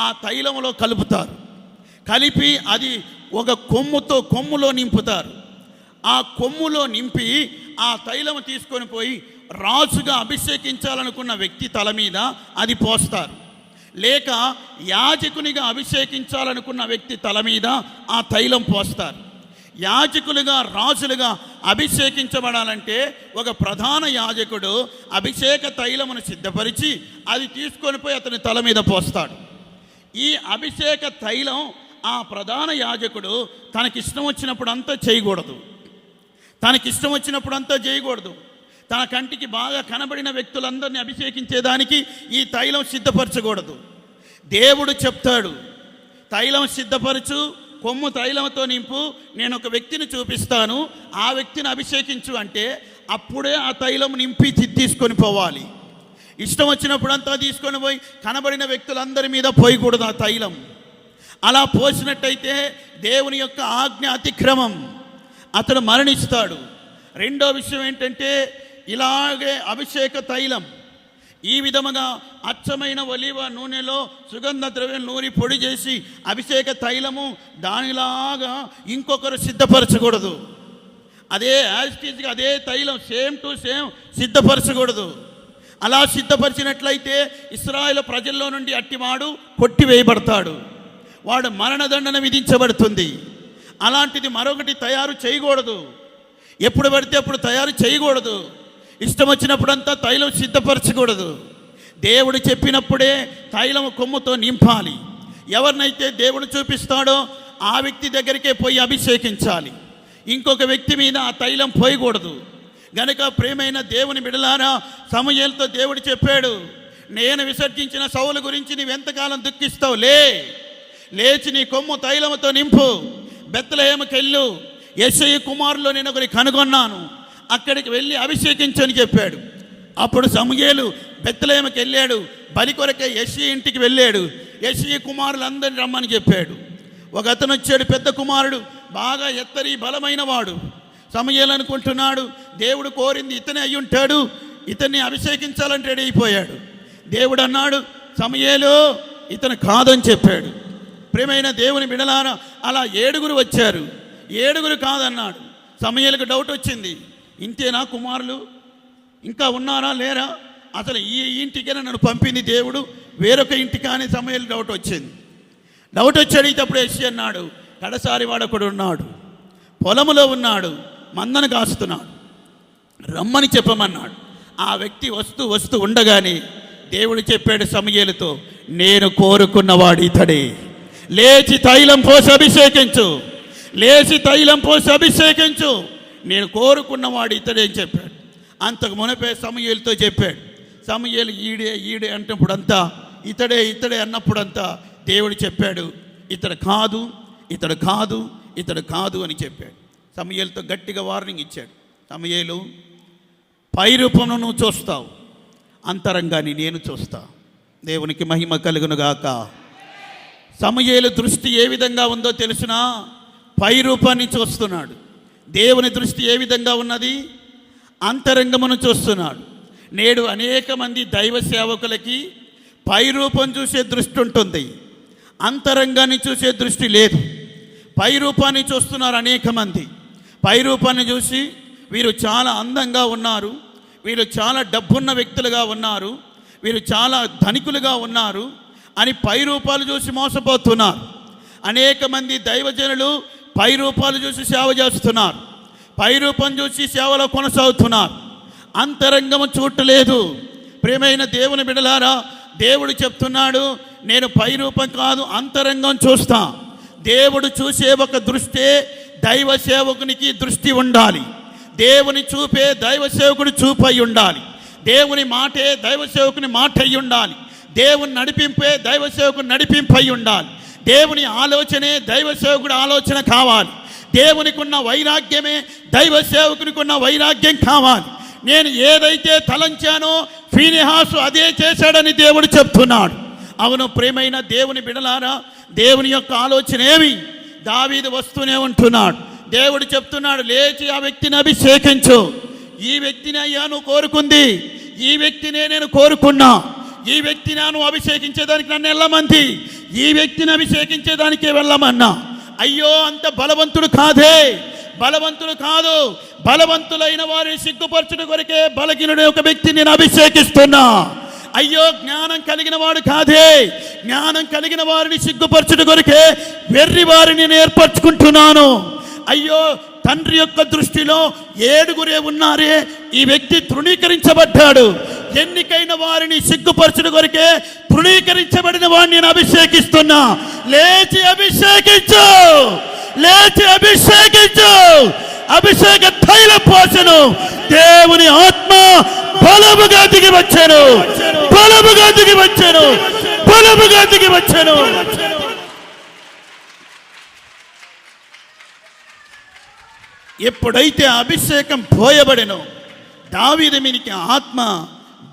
ఆ తైలములో కలుపుతారు. కలిపి అది ఒక కొమ్ములో నింపుతారు. ఆ కొమ్ములో నింపి ఆ తైలము తీసుకొని పోయి రాజుగా అభిషేకించాలనుకున్న వ్యక్తి తల మీద అది పోస్తారు. లేక యాజకునిగా అభిషేకించాలనుకున్న వ్యక్తి తల మీద ఆ తైలం పోస్తారు. యాజకులుగా రాజులుగా అభిషేకించబడాలంటే ఒక ప్రధాన యాజకుడు అభిషేక తైలమును సిద్ధపరిచి అది తీసుకొని పోయి అతని తల మీద పోస్తాడు. ఈ అభిషేక తైలం ఆ ప్రధాన యాజకుడు తనకిష్టం వచ్చినప్పుడు అంతా చేయకూడదు. తనకిష్టం వచ్చినప్పుడు అంతా చేయకూడదు. తన కంటికి బాగా కనబడిన వ్యక్తులందరినీ అభిషేకించేదానికి ఈ తైలం సిద్ధపరచకూడదు. దేవుడు చెప్తాడు, తైలం సిద్ధపరచు, కొమ్ము తైలంతో నింపు, నేను ఒక వ్యక్తిని చూపిస్తాను, ఆ వ్యక్తిని అభిషేకించు అంటే అప్పుడే ఆ తైలం నింపి తీసుకొని పోవాలి. ఇష్టం వచ్చినప్పుడంతా తీసుకొని పోయి కనబడిన వ్యక్తులందరి మీద పోయకూడదు ఆ తైలం. అలా పోసినట్టయితే దేవుని యొక్క ఆజ్ఞ అతిక్రమం, అతడు మరణిస్తాడు. రెండో విషయం ఏంటంటే ఇలాగే అభిషేక తైలం ఈ విధముగా అచ్చమైన ఒలీవ నూనెలో సుగంధ ద్రవ్యం నూరి పొడి చేసి అభిషేక తైలము దానిలాగా ఇంకొకరు సిద్ధపరచకూడదు. అదే యాజిటీజ్గా అదే తైలం సేమ్ టు సేమ్ సిద్ధపరచకూడదు. అలా సిద్ధపరిచినట్లయితే ఇశ్రాయేలు ప్రజల్లో నుండి అట్టివాడు కొట్టివేయబడతాడు, వాడు మరణదండన విధించబడుతుంది. అలాంటిది మరొకటి తయారు చేయకూడదు. ఎప్పుడు పడితే అప్పుడు తయారు చేయకూడదు. ఇష్టం వచ్చినప్పుడంతా తైలం సిద్ధపరచకూడదు. దేవుడు చెప్పినప్పుడే తైలం కొమ్ముతో నింపాలి. ఎవరినైతే దేవుడు చూపిస్తాడో ఆ వ్యక్తి దగ్గరికే పోయి అభిషేకించాలి. ఇంకొక వ్యక్తి మీద ఆ తైలం పోయకూడదు. గనుక ప్రియమైన దేవుని బిడ్డలారా, సమూయేలుతో దేవుడు చెప్పాడు, నేను విసర్జించిన సౌలు గురించి నీవెంతకాలం దుఃఖిస్తావు? లేచి నీ కొమ్ము తైలముతో నింపు, బెత్లెహేముకి వెళ్ళు, యెష్షయి కుమారులో నేను ఒకరి కనుగొన్నాను, అక్కడికి వెళ్ళి అభిషేకించని చెప్పాడు. అప్పుడు సమూయేలు బెత్లెహేముకి వెళ్ళాడు. బలి కొరకే యెష్షయి ఇంటికి వెళ్ళాడు. యెష్షయి కుమారులందరినీ రమ్మని చెప్పాడు. ఒక అతను వచ్చాడు, పెద్ద కుమారుడు, బాగా ఎత్తరి బలమైన వాడు. సమూయేలు అనుకుంటున్నాడు దేవుడు కోరింది ఇతనే అయి ఉంటాడు, ఇతన్ని అభిషేకించాలని రెడీ అయిపోయాడు. దేవుడు అన్నాడు, సమూయేలు ఇతను కాదని చెప్పాడు. ప్రియమైన దేవుని బిడలారా, అలా 7 వచ్చారు, 7 కాదన్నాడు. సమూయేలుకు డౌట్ వచ్చింది, ఇంతేనా కుమారులు, ఇంకా ఉన్నారా లేరా, అసలు ఈ ఇంటికైనా నన్ను పంపింది దేవుడు, వేరొక ఇంటికి అని సమూయేలు డౌట్ వచ్చింది. డౌట్ వచ్చి అడిగినప్పుడు యెష్షయి అన్నాడు, కడసారి వాడొకడు ఉన్నాడు, పొలములో ఉన్నాడు, మందను కాస్తున్నాడు, రమ్మని చెప్పమన్నాడు. ఆ వ్యక్తి వస్తూ ఉండగానే దేవుడు చెప్పాడు సమూయేలుతో, నేను కోరుకున్నవాడు ఇతడే, లేచి తైలం పోసి అభిషేకించు, లేచి తైలం పోసి అభిషేకించు, నేను కోరుకున్నవాడు ఇతడే అని చెప్పాడు. అంతకు మునపే సమూయేలుతో చెప్పాడు. సమూయేలు ఈడే అంటప్పుడంతా ఇతడే అన్నప్పుడంతా దేవుడు చెప్పాడు, ఇతడు కాదు అని చెప్పాడు. సమూయేలుతో గట్టిగా వార్నింగ్ ఇచ్చాడు. సమూయేలు, పై రూపంలో నువ్వు చూస్తావు, అంతరంగాన్ని నేను చూస్తా. దేవునికి మహిమ కలుగునుగాక. సమూయేలు దృష్టి ఏ విధంగా ఉందో తెలుసునా? పై రూపాన్ని చూస్తున్నాడు. దేవుని దృష్టి ఏ విధంగా ఉన్నది? అంతరంగమును చూస్తున్నాడు. నేడు అనేక మంది దైవ సేవకులకి పై రూపం చూసే దృష్టి ఉంటుంది, అంతరంగాన్ని చూసే దృష్టి లేదు. పై రూపాన్ని చూస్తున్నారు అనేక మంది. పై రూపాన్ని చూసి వీరు చాలా అందంగా ఉన్నారు, వీరు చాలా డబ్బున్న వ్యక్తులుగా ఉన్నారు, వీరు చాలా ధనికులుగా ఉన్నారు అని పై రూపాలు చూసి మోసపోతున్నారు. అనేక మంది దైవజనులు పై రూపాలు చూసి సేవ చేస్తున్నారు, పై రూపం చూసి సేవలో కొనసాగుతున్నారు, అంతరంగము చూడలేదు. ప్రియమైన దేవుని బిడ్డలారా, దేవుడు చెప్తున్నాడు, నేను పై రూపం కాదు అంతరంగం చూస్తా. దేవుడు చూసే ఒక దృష్టే దైవ సేవకునికి దృష్టి ఉండాలి. దేవుని చూపే దైవ సేవకుడు చూపై ఉండాలి. దేవుని మాటే దైవ సేవకుని మాట అయి ఉండాలి. దేవుని నడిపింపే దైవ సేవకుడు నడిపింపై ఉండాలి. దేవుని ఆలోచనే దైవ సేవకుడు ఆలోచన కావాలి. దేవునికి ఉన్న వైరాగ్యమే దైవ సేవకునికి ఉన్న వైరాగ్యం కావాలి. నేను ఏదైతే తలంచానో ఫీనెహాసు అదే చేశాడని దేవుడు చెప్తున్నాడు. అవును ప్రియమైన దేవుని బిడలారా, దేవుని యొక్క ఆలోచన ఏమి? దావీదు వస్తూనే ఉంటున్నాడు. దేవుడు చెప్తున్నాడు, లేచి ఆ వ్యక్తిని అభిషేకించు. ఈ వ్యక్తిని అయ్యా నువ్వు కోరుకుంది, ఈ వ్యక్తినే నేను కోరుకున్నా, ఈ వ్యక్తిని నువ్వు అభిషేకించేదానికి నన్ను వెళ్ళమంది, ఈ వ్యక్తిని అభిషేకించేదానికే వెళ్ళమన్నా. అయ్యో అంత బలవంతుడు కాదే, బలవంతుడు కాదు, బలవంతులైన వారిని సిగ్గుపరచుట కొరకే బలహీనుడు ఒక వ్యక్తిని నేను అభిషేకిస్తున్నా. అయ్యో జ్ఞానం కలిగిన వాడు కాదే, జ్ఞానం కలిగిన వారిని సిగ్గుపరచుట కొరకే వెర్రి వారిని నేను ఏర్పరచుకుంటున్నాను. అయ్యో తండ్రి యొక్క దృష్టిలో 7 ఉన్నారే, ఈ వ్యక్తి తృణీకరించబడ్డాడు. ఎన్నికైన వారిని సిగ్గుపరచుట కొరకే తృణీకరించబడిన వాడిని నేను అభిషేకిస్తున్నా. లేచి అభిషేకించు, లేచి అభిషేకించు. అభిషేక తైల పోసను. దేవుని ఆత్మ బలముగా దిగి వచ్చాను, బలముగా దిగి వచ్చాను, బలముగా దిగి వచ్చాను. ఎప్పుడైతే అభిషేకం పోయబడెనో దావీదు మీదికి ఆత్మ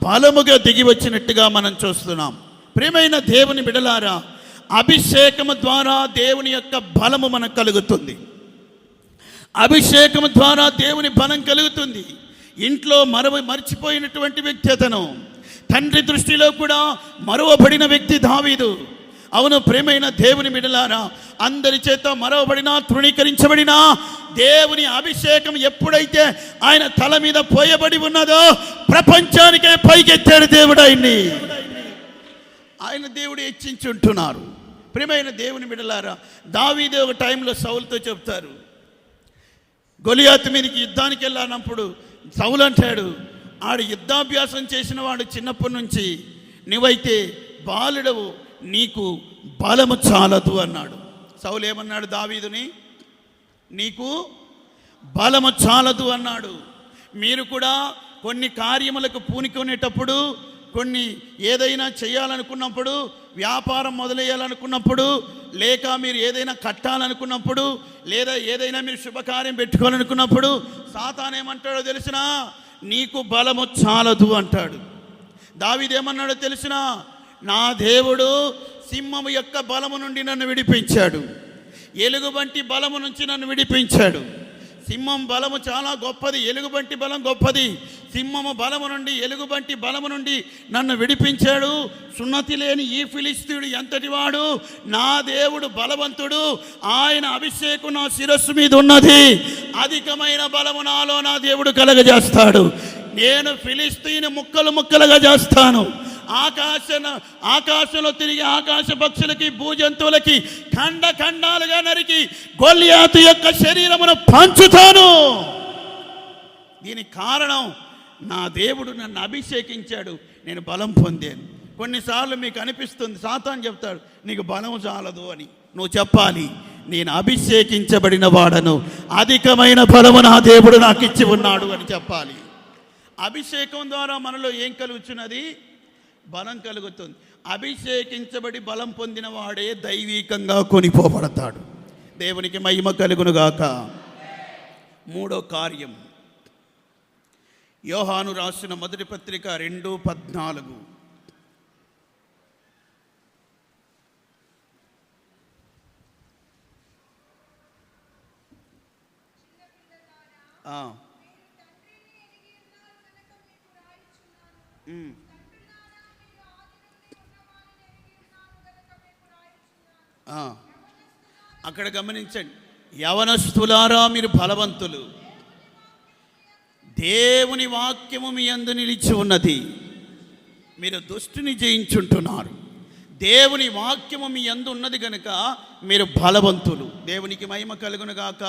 బలముగా దిగి వచ్చినట్టుగా మనం చూస్తున్నాం. ప్రియమైన దేవుని బిడలారా, అభిషేకము ద్వారా దేవుని యొక్క బలము మనకు కలుగుతుంది. అభిషేకము ద్వారా దేవుని బలం కలుగుతుంది. ఇంట్లో మర్చిపోయినటువంటి వ్యక్తి అతను, తండ్రి దృష్టిలో కూడా మరువబడిన వ్యక్తి దావీదు. అవును ప్రియమైన దేవుని బిడ్డలారా, అందరి చేత మరవబడినా తృణీకరించబడినా దేవుని అభిషేకం ఎప్పుడైతే ఆయన తల మీద పోయబడి ఉన్నదో ప్రపంచానికే పైకెత్తాడు దేవుడు ఆయన్ని. ఆయన దేవుడు హెచ్చించుంటున్నారు. ప్రియమైన దేవుని బిడ్డలారా, దావీదు ఒక టైంలో సౌలుతో చెప్తారు, గొలియాతు మీదకి యుద్ధానికి వెళ్ళానప్పుడు సౌలు అంటాడు, ఆడు యుద్ధాభ్యాసం చేసిన వాడు చిన్నప్పటి నుంచి, నువ్వైతే బాలుడవు, నీకు బలము చాలదు అన్నాడు. సౌలు ఏమన్నాడు దావీదుని? నీకు బలము చాలదు అన్నాడు. మీరు కూడా కొన్ని కార్యములకు పూనుకునేటప్పుడు, కొన్ని ఏదైనా చేయాలనుకున్నప్పుడు, వ్యాపారం మొదలయ్యాలనుకున్నప్పుడు, లేక మీరు ఏదైనా కట్టాలనుకున్నప్పుడు, లేదా ఏదైనా మీరు శుభకార్యం పెట్టుకోవాలనుకున్నప్పుడు సాతాను ఏమంటాడో తెలిసినా? నీకు బలము చాలదు అంటాడు. దావీదు ఏమన్నాడో తెలిసినా? నా దేవుడు సింహము యొక్క బలము నుండి నన్ను విడిపించాడు, ఎలుగుబంటి బలము నుంచి నన్ను విడిపించాడు. సింహం బలము చాలా గొప్పది, ఎలుగుబంటి బలం గొప్పది. సింహము బలము నుండి, ఎలుగుబంటి బలము నుండి నన్ను విడిపించాడు. సున్నతి లేని ఈ ఫిలిస్తీయుడు ఎంతటి వాడు? నా దేవుడు బలవంతుడు, ఆయన అభిషేకం నా శిరస్సు మీద ఉన్నది. అధికమైన బలము నాలో నా దేవుడు కలగజేస్తాడు. నేను ఫిలిస్తీని ముక్కలు ముక్కలుగా చేస్తాను. ఆకాశంలో తిరిగి ఆకాశ పక్షులకి, భూజంతువులకి ఖండ ఖండాలుగా నరికి గొల్లియాతు యొక్క శరీరమును పంచుతాను. దీనికి కారణం నా దేవుడు నన్ను అభిషేకించాడు, నేను బలం పొందాను. కొన్నిసార్లు మీకు అనిపిస్తుంది, సాతాను చెప్తాడు నీకు బలం చాలదు అని. నువ్వు చెప్పాలి, నేను అభిషేకించబడిన వాడను, అధికమైన బలము నా దేవుడు నాకు ఇచ్చి ఉన్నాడు అని చెప్పాలి. అభిషేకం ద్వారా మనలో ఏం కలుగుతున్నది? బలం కలుగుతుంది. అభిషేకించబడి బలం పొందిన వాడే దైవీకంగా కొనిపోబడతాడు. దేవునికి మహిమ కలుగునుగాక. 3వ కార్యం, యోహాను రాసిన మొదటి పత్రిక 2:14. అక్కడ గమనించండి, యవనస్తులారా మీరు బలవంతులు, దేవుని వాక్యము మీ యందు నిలిచి ఉన్నది, మీరు దుష్టుని జయించుంటున్నారు. దేవుని వాక్యము మీ యందు ఉన్నది కనుక మీరు బలవంతులు. దేవునికి మహిమ కలుగును గాక.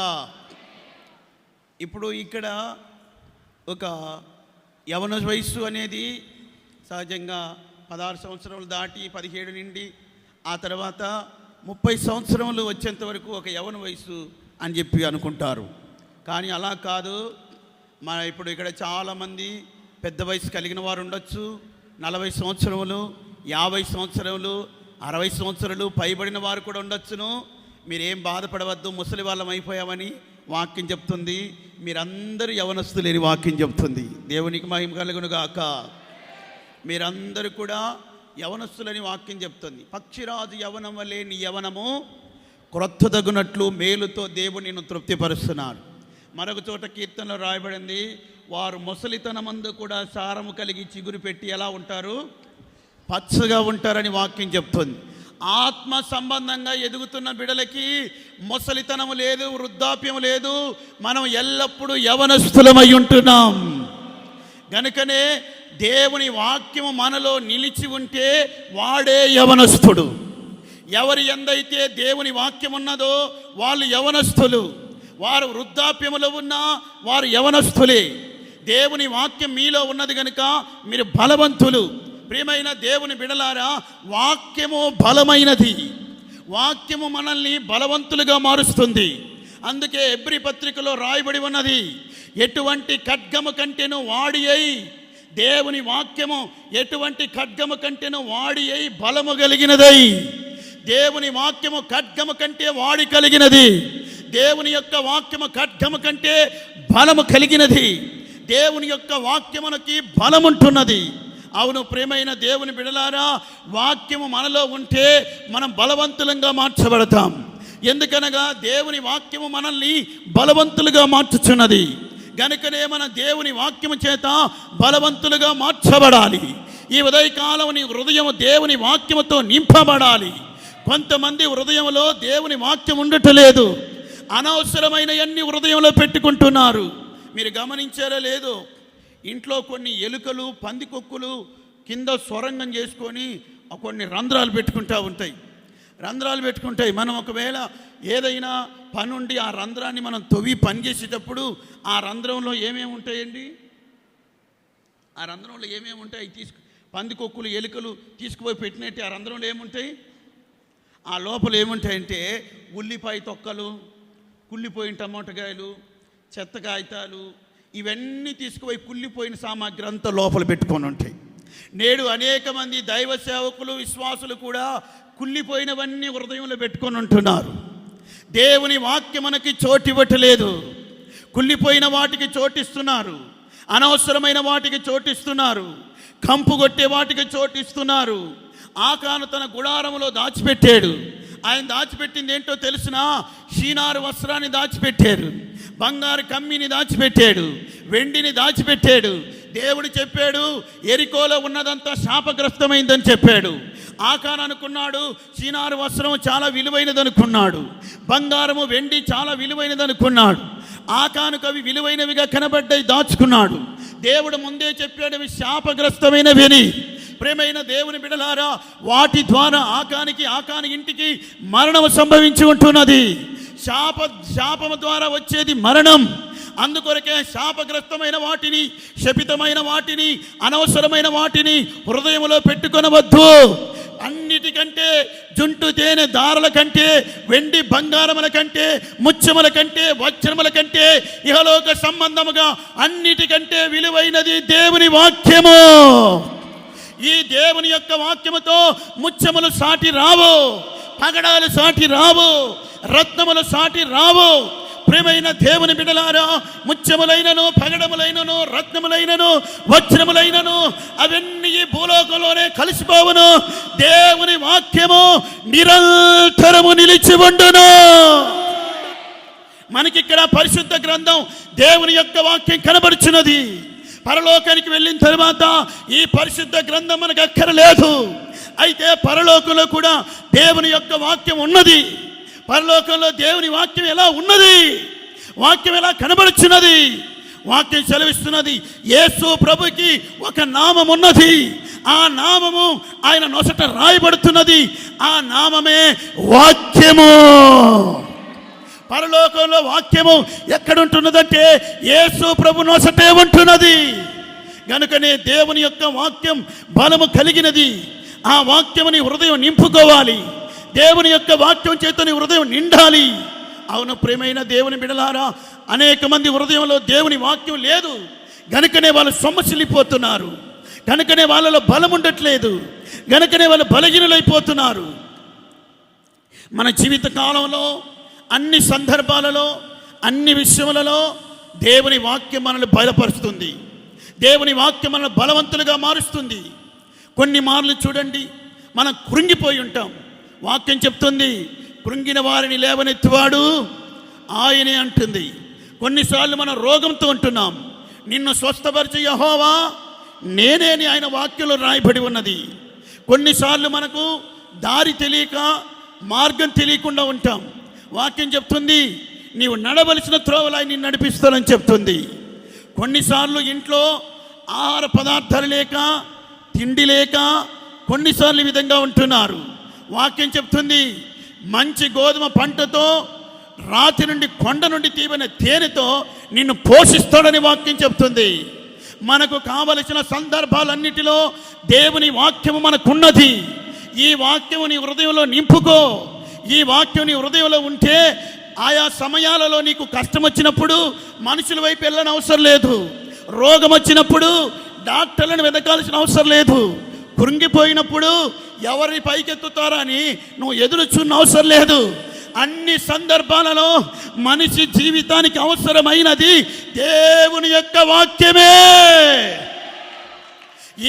ఇప్పుడు ఇక్కడ ఒక యవన వయస్సు అనేది సహజంగా 16 సంవత్సరాలు దాటి 17 నుండి ఆ తర్వాత 30 సంవత్సరములు వచ్చేంత వరకు ఒక యవన వయసు అని చెప్పి అనుకుంటారు. కానీ అలా కాదు. ఇప్పుడు ఇక్కడ చాలామంది పెద్ద వయసు కలిగిన వారు ఉండొచ్చు, 40 సంవత్సరములు, 50 సంవత్సరాలు 60 సంవత్సరాలు పైబడిన వారు కూడా ఉండొచ్చును. మీరేం బాధపడవద్దు, ముసలి వాళ్ళం అయిపోయామని వాక్యం చెప్తుంది. మీరందరూ యవనస్తులేని వాక్యం చెప్తుంది. దేవునికి మహిమ కలుగును గాక. మీరందరూ కూడా యవనస్తులని వాక్యం చెప్తుంది. పక్షిరాజు యవనం వలె నీ యవనము క్రొత్తదగునట్లు మేలుతో దేవుడు నిన్ను తృప్తిపరుస్తున్నాడు. మరొక చోట కీర్తనలో రాయబడింది, వారు ముసలితనమందు కూడా సారము కలిగి చిగురు పెట్టి ఎలా ఉంటారు? పచ్చగా ఉంటారని వాక్యం చెప్తుంది. ఆత్మ సంబంధంగా ఎదుగుతున్న బిడలకి ముసలితనము లేదు, వృద్ధాప్యం లేదు. మనం ఎల్లప్పుడూ యవనస్తులమై ఉంటున్నాం. గనుకనే దేవుని వాక్యము మనలో నిలిచి ఉంటే వాడే యవనస్తుడు. ఎవరి ఎందైతే దేవుని వాక్యం ఉన్నదో వాళ్ళు యవనస్తులు. వారు వృద్ధాప్యములో ఉన్నా వారు యవనస్తులే. దేవుని వాక్యం మీలో ఉన్నది కనుక మీరు బలవంతులు. ప్రియమైన దేవుని బిడలారా, వాక్యము బలమైనది. వాక్యము మనల్ని బలవంతులుగా మారుస్తుంది. అందుకే హెబ్రీ పత్రికలో రాయబడి ఉన్నది, ఎటువంటి ఖడ్గము కంటేను వాడి అయి, దేవుని వాక్యము ఎటువంటి ఖడ్గము కంటేను వాడి అయి బలము కలిగినదై. దేవుని వాక్యము ఖడ్గము కంటే వాడి కలిగినది. దేవుని యొక్క వాక్యము ఖడ్గము కంటే బలము కలిగినది. దేవుని యొక్క వాక్యమునకి బలముంటున్నది. అవును ప్రియమైన దేవుని బిడలారా, వాక్యము మనలో ఉంటే మనం బలవంతులంగా మార్చబడతాం. ఎందుకనగా దేవుని వాక్యము మనల్ని బలవంతులుగా మార్చుచున్నది. గనుకనే మన దేవుని వాక్యము చేత బలవంతులుగా మార్చబడాలి. ఈ ఉదయకాలం నీ హృదయం దేవుని వాక్యముతో నింపబడాలి. కొంతమంది హృదయంలో దేవుని వాక్యం ఉండటలేదు, అనవసరమైన అన్ని హృదయంలో పెట్టుకుంటున్నారు. మీరు గమనించారో లేదో, ఇంట్లో కొన్ని ఎలుకలు పందికొక్కులు కింద సొరంగం చేసుకొని కొన్ని రంధ్రాలు పెట్టుకుంటాయి. మనం ఒకవేళ ఏదైనా పని ఉండి ఆ రంధ్రాన్ని మనం తవ్వి పని చేసేటప్పుడు ఆ రంధ్రంలో ఏమేమి ఉంటాయండి? ఆ రంధ్రంలో ఏమేమి ఉంటాయి? పందికొక్కులు ఎలుకలు తీసుకుపోయి పెట్టినట్టు ఆ రంధ్రంలో ఏముంటాయి? ఆ లోపల ఏముంటాయంటే ఉల్లిపాయ తొక్కలు, కుళ్ళిపోయిన టమాటకాయలు, చెత్త కాగితాలు, ఇవన్నీ తీసుకుపోయి కుళ్ళిపోయిన సామాగ్రి అంతా లోపల పెట్టుకొని ఉంటాయి. నేడు అనేక మంది దైవ సేవకులు, విశ్వాసులు కూడా కుళ్ళిపోయినవన్నీ హృదయంలో పెట్టుకొని ఉంటున్నారు. దేవుని వాక్యం మనకి చోటివ్వట్లేదు. కుళ్ళిపోయిన వాటికి చోటిస్తున్నారు, అనవసరమైన వాటికి చోటిస్తున్నారు, కంపు కొట్టే వాటికి చోటిస్తున్నారు. ఆకాను తన గుడారములో దాచిపెట్టాడు. ఆయన దాచిపెట్టింది ఏంటో తెలిసిన? షీనారు వస్త్రాన్ని దాచిపెట్టారు, బంగారు కమ్మిని దాచిపెట్టాడు, వెండిని దాచిపెట్టాడు. దేవుడు చెప్పాడు, ఎరికోలో ఉన్నదంతా శాపగ్రస్తమైందని చెప్పాడు. ఆకాను అనుకున్నాడు షీనారు వస్త్రము చాలా విలువైనది అనుకున్నాడు, బంగారము వెండి చాలా విలువైనది అనుకున్నాడు. ఆకానుకు అవి విలువైనవిగా కనబడ్డాయి, దాచుకున్నాడు. దేవుడు ముందే చెప్పాడు అవి శాపగ్రస్తమైనవి అని. ప్రేమైన దేవుని బిడలారా, వాటి ద్వారా ఆకాని ఇంటికి మరణం సంభవించి ఉంటున్నది. శాపము ద్వారా వచ్చేది మరణం. అందుకొరకే శాపగ్రస్తమైన వాటిని, శపితమైన వాటిని, అనవసరమైన వాటిని హృదయంలో పెట్టుకొనవద్దు. అన్నిటికంటే జుంటు తేనె దారుల కంటే, వెండి బంగారముల కంటే, ముత్యముల కంటే, వజ్రముల కంటే, ఇహలోక సంబంధముగా అన్నిటికంటే విలువైనది దేవుని వాక్యము. ఈ దేవుని యొక్క వాక్యముతో ముత్యములు సాటి రావు, పగడాలు సాటి రావు, రత్నములు సాటి రావు. ప్రియమైన దేవుని బిడ్డలారా, ముత్యములైనను, పగడములైనను, రత్నములైనను, వజ్రములైనను అవన్నీ ఈ భూలోకంలోనే కలిసిపోవును. దేవుని వాక్యము నిరంతరము నిలిచి ఉండును. మనకిక్కడ పరిశుద్ధ గ్రంథం దేవుని యొక్క వాక్యం కనబడుచున్నది. పరలోకానికి వెళ్ళిన తర్వాత ఈ పరిశుద్ధ గ్రంథం మనకు అక్కరలేదు. అయితే పరలోకంలో కూడా దేవుని యొక్క వాక్యం ఉన్నది. పరలోకంలో దేవుని వాక్యం ఎలా ఉన్నది? వాక్యం ఎలా కనబడుచున్నది? వాక్యం సెలవిస్తున్నది, యేసు ప్రభుకి ఒక నామం ఉన్నది. ఆ నామము ఆయన నొసట రాయబడుతున్నది. ఆ నామమే వాక్యము. పరలోకంలో వాక్యము ఎక్కడుంటున్నదంటే యేసు ప్రభు నొసటే ఉంటున్నది. కనుకనే దేవుని యొక్క వాక్యం బలము కలిగినది. ఆ వాక్యముని హృదయం నింపుకోవాలి. దేవుని యొక్క వాక్యం చేత నీ హృదయం నిండాలి. అవును ప్రియమైన దేవుని బిడలారా, అనేక మంది హృదయంలో దేవుని వాక్యం లేదు. కనుకనే వాళ్ళు సొమ్మసిల్లిపోతున్నారు. కనుకనే వాళ్ళలో బలం ఉండట్లేదు. గనుకనే వాళ్ళు బలహీనులైపోతున్నారు. మన జీవిత కాలంలో అన్ని సందర్భాలలో అన్ని విషయములలో దేవుని వాక్యం మనల్ని బలపరుస్తుంది. దేవుని వాక్యం మనల్ని బలవంతులుగా మారుస్తుంది. కొన్ని మార్లు చూడండి, మనం కృంగిపోయి ఉంటాం. వాక్యం చెప్తుంది, కృంగిన వారిని లేవనెత్తువాడు ఆయనే అంటుంది. కొన్నిసార్లు మనం రోగంతో ఉంటున్నాం, నిన్ను స్వస్థపరిచే యెహోవా నేనే అని ఆయన వాక్యంలో రాయబడి ఉన్నది. కొన్నిసార్లు మనకు దారి తెలియక మార్గం తెలియకుండా ఉంటాం. వాక్యం చెప్తుంది, నీవు నడవలసిన త్రోవలో ఆయన నిన్ను నడిపిస్తానని చెప్తుంది. కొన్నిసార్లు ఇంట్లో ఆహార పదార్థాలు లేక, తిండి లేక కొన్నిసార్లు ఈ విధంగా ఉంటున్నారు. వాక్యం చెప్తుంది, మంచి గోధుమ పంటతో, రాతి నుండి కొండ నుండి తీవైన తేనెతో నిన్ను పోషిస్తాడని వాక్యం చెప్తుంది. మనకు కావలసిన సందర్భాలన్నిటిలో దేవుని వాక్యము మనకున్నది. ఈ వాక్యము నీ హృదయంలో నింపుకో. ఈ వాక్యం నీ హృదయంలో ఉంటే ఆయా సమయాలలో నీకు కష్టం వచ్చినప్పుడు మనుషుల వైపు వెళ్ళని అవసరం లేదు. రోగం వచ్చినప్పుడు డాక్టర్లను వెతకాల్సిన అవసరం లేదు. కృంగిపోయినప్పుడు ఎవరిని పైకెత్తుతారా అని నువ్వు ఎదురు చూన్న అవసరం లేదు. అన్ని సందర్భాలలో మనిషి జీవితానికి అవసరమైనది దేవుని యొక్క వాక్యమే.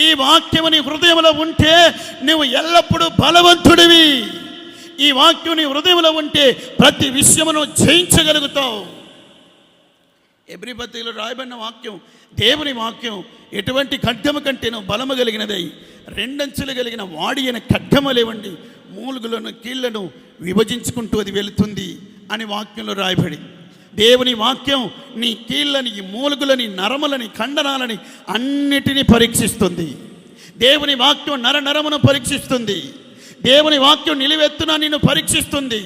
ఈ వాక్యము నీ హృదయంలో ఉంటే నువ్వు ఎల్లప్పుడూ బలవంతుడివి. ఈ వాక్యం నీ హృదయంలో ఉంటే ప్రతి విషయమును జయించగలుగుతావు. ఎబ్రీ పత్రికలో రాయబడిన వాక్యం, దేవుని వాక్యం ఎటువంటి ఖడ్గము కంటేనో బలము కలిగినదై రెండంచులు కలిగిన వాడి అయిన ఖడ్గము లేవండి, మూలుగులను కీళ్లను విభజించుకుంటూ అది వెళుతుంది అని వాక్యంలో రాయబడి. దేవుని వాక్యం నీ కీళ్ళని, మూలుగులని, నరములని, కండరాలని అన్నిటినీ పరీక్షిస్తుంది. దేవుని వాక్యం నరమును పరీక్షిస్తుంది. దేవుని వాక్యం నిలువెత్తున నిన్ను పరీక్షిస్తుంది.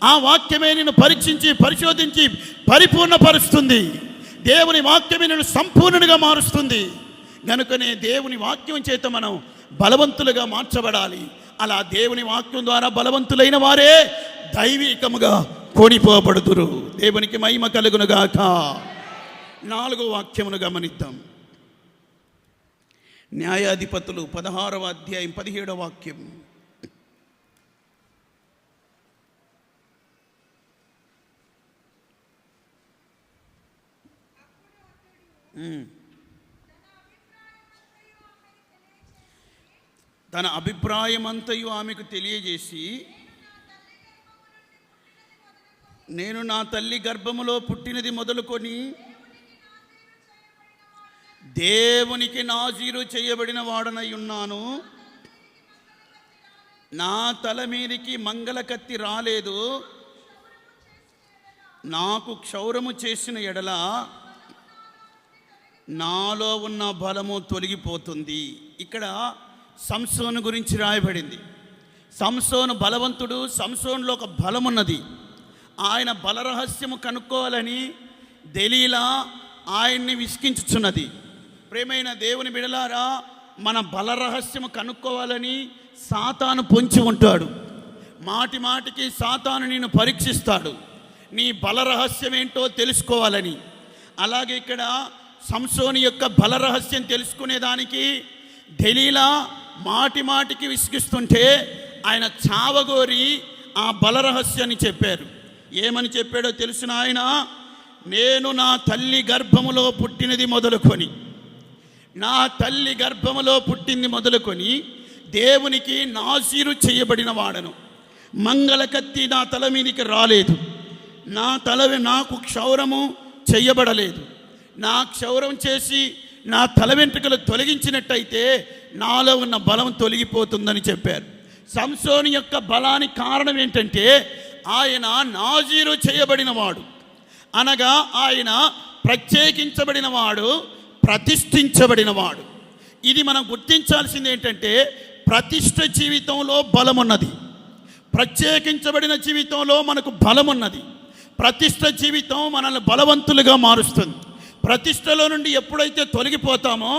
ఆ వాక్యమే నిన్ను పరీక్షించి పరిశోధించి పరిపూర్ణపరుస్తుంది. దేవుని వాక్యమే నిన్ను సంపూర్ణునిగా మారుస్తుంది. కనుకనే దేవుని వాక్యం చేత మనం బలవంతులుగా మార్చబడాలి. అలా దేవుని వాక్యం ద్వారా బలవంతులైన వారే దైవికముగా కొనిపోబడుదురు. దేవునికి మహిమ కలుగునుగాక. 4వ వాక్యమును గమనిద్దాం. న్యాయాధిపతులు 16వ అధ్యాయం 17వ వాక్యం. తన అభిప్రాయమంతయు ఆమెకు తెలియజేసి, నేను నా తల్లి గర్భములో పుట్టినది మొదలుకొని దేవునికి నాజీరు చేయబడిన వాడనై ఉన్నాను. నా తల మీదికి మంగళ కత్తి రాలేదు. నాకు క్షౌరము చేసిన ఎడల నాలో ఉన్న బలము తొలగిపోతుంది. ఇక్కడ సంసోను గురించి రాయబడింది. సంసోను బలవంతుడు. సంసోనులో ఒక బలం ఉన్నది. ఆయన బలరహస్యము కనుక్కోవాలని దెలీలా ఆయన్ని విసికించుచున్నది. ప్రేమైన దేవుని బిడలారా, మన బలరహస్యము కనుక్కోవాలని సాతాను పొంచి ఉంటాడు. మాటి మాటికి సాతాను నిన్ను పరీక్షిస్తాడు, నీ బలరహస్యం ఏంటో తెలుసుకోవాలని. అలాగే ఇక్కడ సంసోను యొక్క బలరహస్యం తెలుసుకునేదానికి దెలీలా మాటి మాటికి విసిగిస్తుంటే ఆయన చావగోరి ఆ బలరహస్యాన్ని చెప్పారు. ఏమని చెప్పాడో తెలిసిన ఆయన, నేను నా తల్లి గర్భములో పుట్టినది మొదలుకొని, నా తల్లి గర్భములో పుట్టింది మొదలుకొని దేవునికి నాజీరు చేయబడిన వాడను. మంగళ కత్తి నా తల మీదకి రాలేదు. నాకు క్షౌరము చేయబడలేదు. నా క్షౌరం చేసి నా తల వెంట్రుకలు తొలగించినట్టయితే నాలో ఉన్న బలం తొలగిపోతుందని చెప్పారు. సంసోను యొక్క బలానికి కారణం ఏంటంటే ఆయన నాజీరు చేయబడినవాడు, అనగా ఆయన ప్రత్యేకించబడినవాడు, ప్రతిష్ఠించబడినవాడు. ఇది మనం గుర్తించాల్సింది ఏంటంటే ప్రతిష్ఠ జీవితంలో బలమున్నది, ప్రత్యేకించబడిన జీవితంలో మనకు బలమున్నది. ప్రతిష్ఠ జీవితం మనల్ని బలవంతులుగా మారుస్తుంది. ప్రతిష్టలో నుండి ఎప్పుడైతే తొలగిపోతామో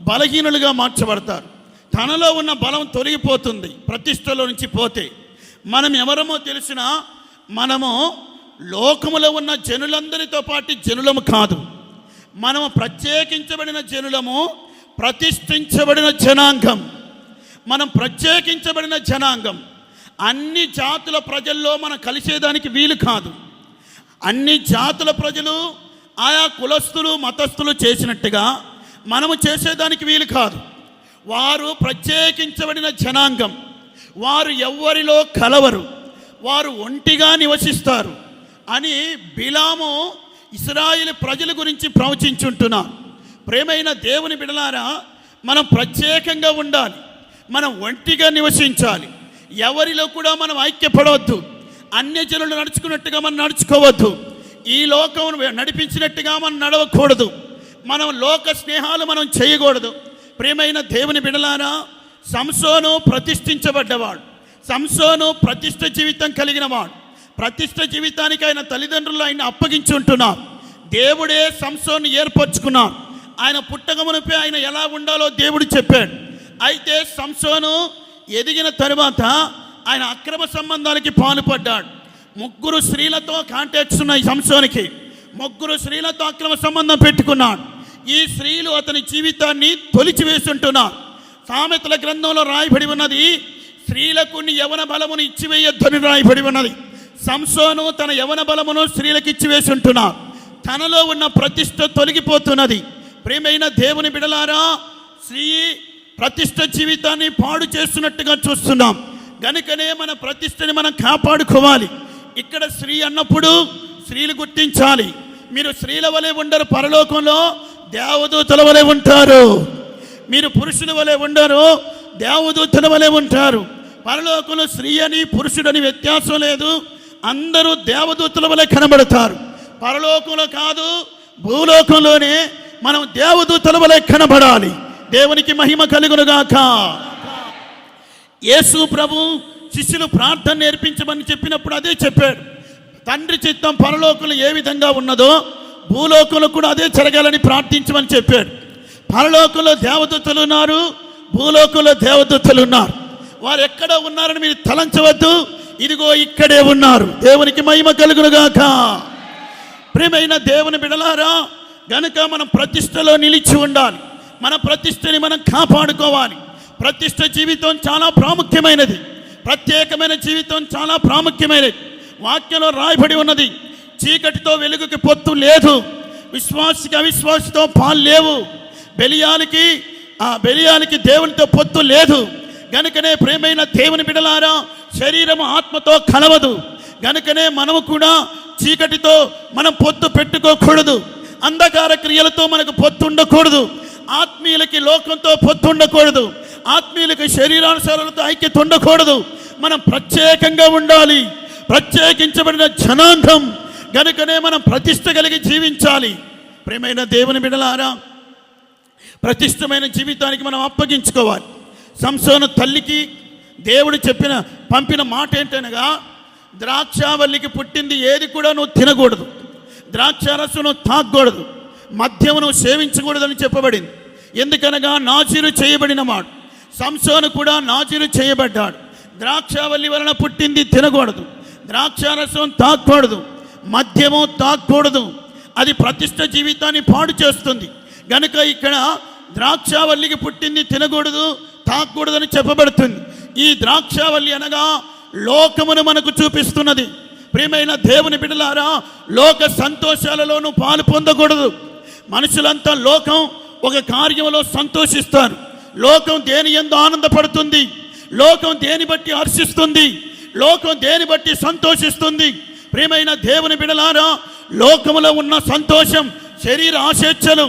బలహీనులుగా మార్చబడతారు. తనలో ఉన్న బలం తొలగిపోతుంది ప్రతిష్టలో నుంచి పోతే. మనం ఎవరమో తెలిసినా మనము లోకములో ఉన్న జనులందరితో పాటు జనులము కాదు. మనము ప్రత్యేకించబడిన జనులము, ప్రతిష్ఠించబడిన జనాంగం. మనం ప్రత్యేకించబడిన జనాంగం. అన్ని జాతుల ప్రజల్లో మనం కలిసేదానికి వీలు కాదు. అన్ని జాతుల ప్రజలు ఆయా కులస్తులు మతస్థులు చేసినట్టుగా మనము చేసేదానికి వీలు కాదు. వారు ప్రత్యేకించబడిన జనాంగం. వారు ఎవ్వరిలో కలవరు, వారు ఒంటిగా నివసిస్తారు అని బిలాము ఇశ్రాయేలు ప్రజల గురించి ప్రవచించుంటున్నారు. ప్రేమైన దేవుని బిడ్డలారా, మనం ప్రత్యేకంగా ఉండాలి, మనం ఒంటిగా నివసించాలి. ఎవరిలో కూడా మనం ఐక్యపడవద్దు. అన్యజనులు నడుచుకున్నట్టుగా మనం నడుచుకోవద్దు. ఈ లోకం నడిపించినట్టుగా మనం నడవకూడదు. మనం లోక స్నేహాలు మనం చేయకూడదు. ప్రియమైన దేవుని బిడ్డలారా, సంసోను ప్రతిష్ఠించబడ్డవాడు. సంసోను ప్రతిష్ఠ జీవితం కలిగిన వాడు. ప్రతిష్ఠ జీవితానికి ఆయన తల్లిదండ్రులు ఆయన అప్పగించి ఉంటున్నారు. దేవుడే సంసోను ఏర్పరచుకున్నాడు. ఆయన పుట్టకమునిపై ఆయన ఎలా ఉండాలో దేవుడు చెప్పాడు. అయితే సంసోను ఎదిగిన తరువాత ఆయన అక్రమ సంబంధాలకి పాల్పడ్డాడు. 3 స్త్రీలతో కాంటాక్ట్స్ ఉన్నాయి సంసోనికి. 3 స్త్రీలతో అక్రమ సంబంధం పెట్టుకున్నాడు. ఈ స్త్రీలు అతని జీవితాన్ని తొలిచివేస్తుంటున్నారు. సామెతల గ్రంథంలో రాయబడి ఉన్నది, స్త్రీలకు నీ యవన బలమును ఇచ్చివేయొద్దని రాయబడి ఉన్నది. సంసోను తన యవన బలమును స్త్రీలకు ఇచ్చివేసి ఉంటున్నారు. తనలో ఉన్న ప్రతిష్ఠ తొలగిపోతున్నది. ప్రియమైన దేవుని బిడలారా, స్త్రీ ప్రతిష్ఠ జీవితాన్ని పాడు చేస్తున్నట్టుగా చూస్తున్నాం. గనుకనే మన ప్రతిష్టని మనం కాపాడుకోవాలి. ఇక్కడ స్త్రీ అన్నప్పుడు స్త్రీలు గుర్తించాలి, మీరు స్త్రీల వలె ఉండరు, పరలోకంలో దేవదూతల వలె ఉంటారు. మీరు పురుషుల వలె ఉండరు, దేవదూతల వలె ఉంటారు. పరలోకంలో స్త్రీ అని పురుషుడని వ్యత్యాసం లేదు. అందరూ దేవదూతల వలె కనబడతారు. పరలోకంలో కాదు, భూలోకంలోనే మనం దేవదూతల వలె కనబడాలి. దేవునికి మహిమ కలుగునుగాక. యేసు ప్రభు శిష్యులు ప్రార్థన నేర్పించమని చెప్పినప్పుడు అదే చెప్పాడు. తండ్రి చిత్తం పరలోకంలో ఏ విధంగా ఉన్నదో భూలోకంలో కూడా అదే జరగాలని ప్రార్థించమని చెప్పాడు. పరలోకంలో దేవదూతలు ఉన్నారు, భూలోకంలో దేవదూతలు ఉన్నారు. వారు ఎక్కడ ఉన్నారని మీరు తలంచవద్దు, ఇదిగో ఇక్కడే ఉన్నారు. దేవునికి మహిమ కలుగునుగాక. ప్రియమైన దేవుని బిడలారా, గనుక మనం ప్రతిష్టలో నిలిచి ఉండాలి. మన ప్రతిష్టని మనం కాపాడుకోవాలి. ప్రతిష్ట జీవితం చాలా ప్రాముఖ్యమైనది. ప్రత్యేకమైన జీవితం చాలా ప్రాముఖ్యమైనది. వాక్యంలో రాయబడి ఉన్నది, చీకటితో వెలుగుకి పొత్తు లేదు, విశ్వాసికి అవిశ్వాసితో పాలు లేవు. బెలియాలకి దేవునితో పొత్తు లేదు. గనుకనే ప్రేమైన దేవుని బిడలారా, శరీరం ఆత్మతో కలవదు. గనుకనే మనము కూడా చీకటితో మనం పొత్తు పెట్టుకోకూడదు. అంధకార క్రియలతో మనకు పొత్తు ఉండకూడదు. ఆత్మీయులకి లోకంతో పొత్తు ఉండకూడదు. ఆత్మీయులకి శరీరానుసారాలతో ఐక్యత ఉండకూడదు. మనం ప్రత్యేకంగా ఉండాలి, ప్రత్యేకించబడిన జనాంగం. గనుకనే మనం ప్రతిష్ట కలిగి జీవించాలి. ప్రియమైన దేవుని బిడ్డలారా, ప్రతిష్టమైన జీవితానికి మనం అప్పగించుకోవాలి. సంసోను తల్లికి దేవుడు పంపిన మాట ఏంటనగా, ద్రాక్షావల్లికి పుట్టింది ఏది కూడా నువ్వు తినకూడదు, ద్రాక్షారసం నువ్వు తాగకూడదు, మద్యము నువ్వు సేవించకూడదని చెప్పబడింది. ఎందుకనగా నాజీరు చేయబడిన వాడు. సంసోను కూడా నాజీరు చేయబడ్డాడు. ద్రాక్షావల్లి వలన పుట్టింది తినకూడదు, ద్రాక్షారసం తాగకూడదు, మద్యము తాగకూడదు. అది ప్రతిష్ట జీవితాన్ని పాడు చేస్తుంది. గనుక ఇక్కడ ద్రాక్షావల్లికి పుట్టింది తినకూడదు, తాగకూడదని చెప్పబడుతుంది. ఈ ద్రాక్షావల్లి అనగా లోకమును మనకు చూపిస్తున్నది. ప్రియమైన దేవుని బిడ్డలారా, లోక సంతోషాలలోనూ పాలు పొందకూడదు. మనుషులంతా లోకం ఒక కార్యంలో సంతోషిస్తారు. లోకం దేని యందు ఆనందపడుతుంది, లోకం దేని బట్టి హర్షిస్తుంది, లోకం దేని బట్టి సంతోషిస్తుంది. ప్రియమైన దేవుని బిడ్డలారా, లోకములో ఉన్న సంతోషం శరీర ఆశేచ్ఛలు,